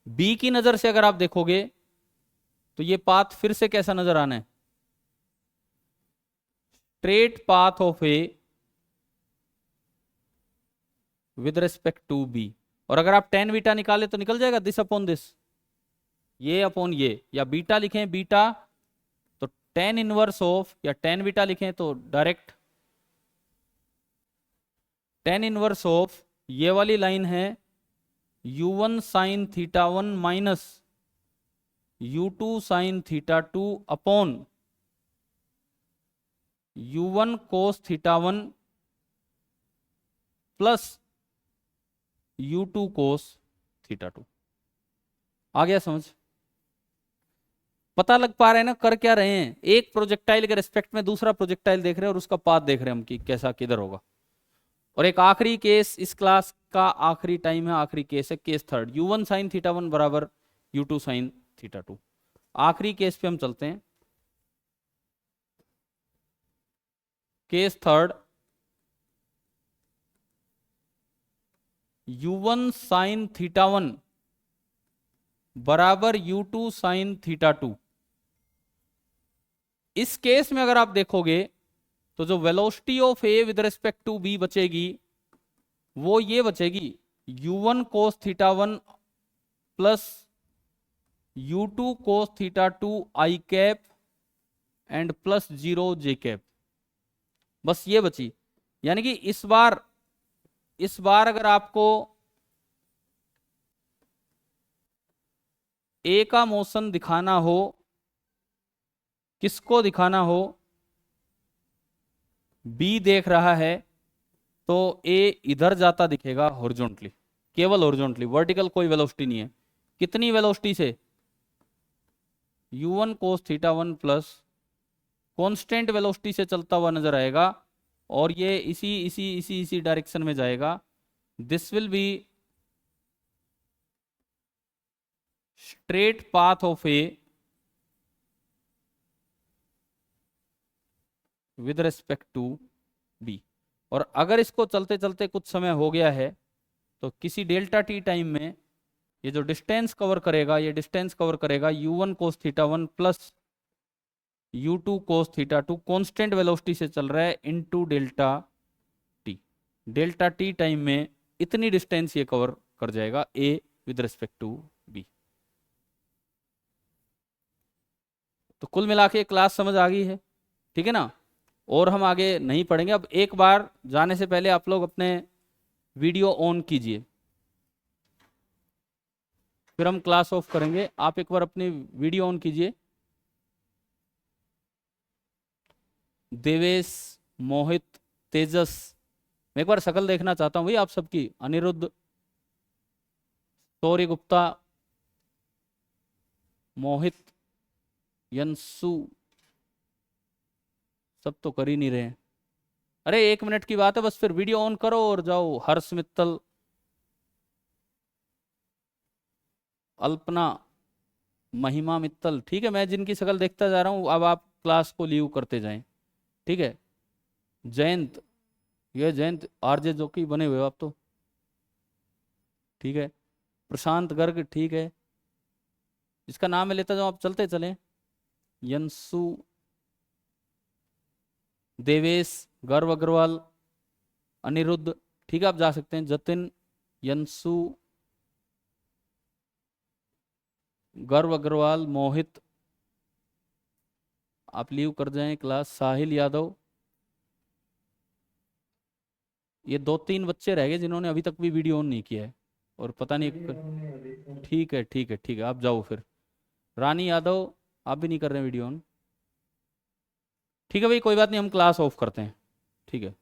बी की नजर से अगर आप देखोगे तो ये पाथ फिर से कैसा नजर आना है, straight path of A with respect to B. और अगर आप टेन बीटा निकाले तो निकल जाएगा दिस अपॉन दिस, ये अपॉन ये, या बीटा लिखें बीटा तो टेन इनवर्स ऑफ, या टेन बीटा लिखें तो डायरेक्ट टेन इनवर्स ऑफ, ये वाली लाइन है u1 sine theta one minus u2 sine theta two upon u1 cos theta one plus u2 cos theta two. आ गया समझ, पता लग पा रहा है ना कर क्या रहे हैं, एक प्रोजेक्टाइल के रिस्पेक्ट में दूसरा प्रोजेक्टाइल देख रहे हैं और उसका पाथ देख रहे हैं हम कि कैसा किधर होगा। और एक आखिरी केस, इस क्लास का आखिरी टाइम है, आखिरी केस है case third, u1 sine theta one बराबर u2 साइन थीटा टू। आखिरी केस पे हम चलते हैं। Case third, u1 sine theta 1 बराबर u2 साइन थीटा 2। इस केस में अगर आप देखोगे तो जो velocity of A with respect to B बचेगी वो ये बचेगी u1 cos theta 1 plus u2 cos theta 2 I cap and plus 0 J cap. बस ये बची। यानी कि इस बार अगर आपको ए का मोशन दिखाना हो, किसको दिखाना हो, बी देख रहा है तो ए इधर जाता दिखेगा हॉरिजॉन्टली, केवल हॉरिजॉन्टली, वर्टिकल कोई वेलोसिटी नहीं है। कितनी वेलोसिटी से? u1 cos theta 1 plus constant velocity से चलता हुआ नजर आएगा और ये इसी डायरेक्शन में जाएगा। This will be straight path of A with respect to B. और अगर इसको चलते चलते कुछ समय हो गया है तो किसी डेल्टा टी टाइम में ये जो डिस्टेंस कवर करेगा, ये डिस्टेंस कवर करेगा u1 cos theta 1 plus u2 cos theta 2, constant velocity से चल रहा है, into delta T. Delta T time में इतनी डिस्टेंस ये कवर कर जाएगा a with respect to b। तो कुल मिला के क्लास समझ आ गई है, ठीक है ना? और हम आगे नहीं पढ़ेंगे। अब एक बार जाने से पहले आप लोग अपने वीडियो ऑन कीजिए, फिर हम क्लास ऑफ करेंगे। आप एक बार अपनी वीडियो ऑन कीजिए। देवेश, मोहित, तेजस, मैं एक बार शक्ल देखना चाहता हूं भाई आप सबकी। अनिरुद्ध, सौरी गुप्ता, मोहित, यंसु, सब तो कर ही नहीं रहे हैं। अरे 1 मिनट की बात है, बस फिर वीडियो ऑन करो और जाओ। हर्ष मित्तल, अल्पना, महिमा मित्तल, ठीक है, मैं जिनकी शक्ल देखता जा रहा हूं अब आप क्लास को लीव करते जाएं, ठीक है। जयंत, ये जयंत आरजे जोकी बने हुए हो आप तो, ठीक है। प्रशांत गर्ग, ठीक है, जिसका नाम मैं लेता जाऊं आप चलते चलें। यंसु, देवेश, गर्व अग्रवाल, अनिरुद्ध, ठीक है, आप जा सकते हैं। जतिन, यंसु, गर्व अग्रवाल, मोहित, आप लीव कर जाएं क्लास। साहिल यादव, ये 2-3 बच्चे रह गए जिन्होंने अभी तक भी वीडियो ऑन नहीं किया है और पता नहीं। ठीक है ठीक है ठीक है, आप जाओ फिर। रानी यादव, आप भी नहीं कर रहे हैं वीडियो ऑन, ठीक है भाई, कोई बात नहीं, हम क्लास ऑफ करते हैं, ठीक है।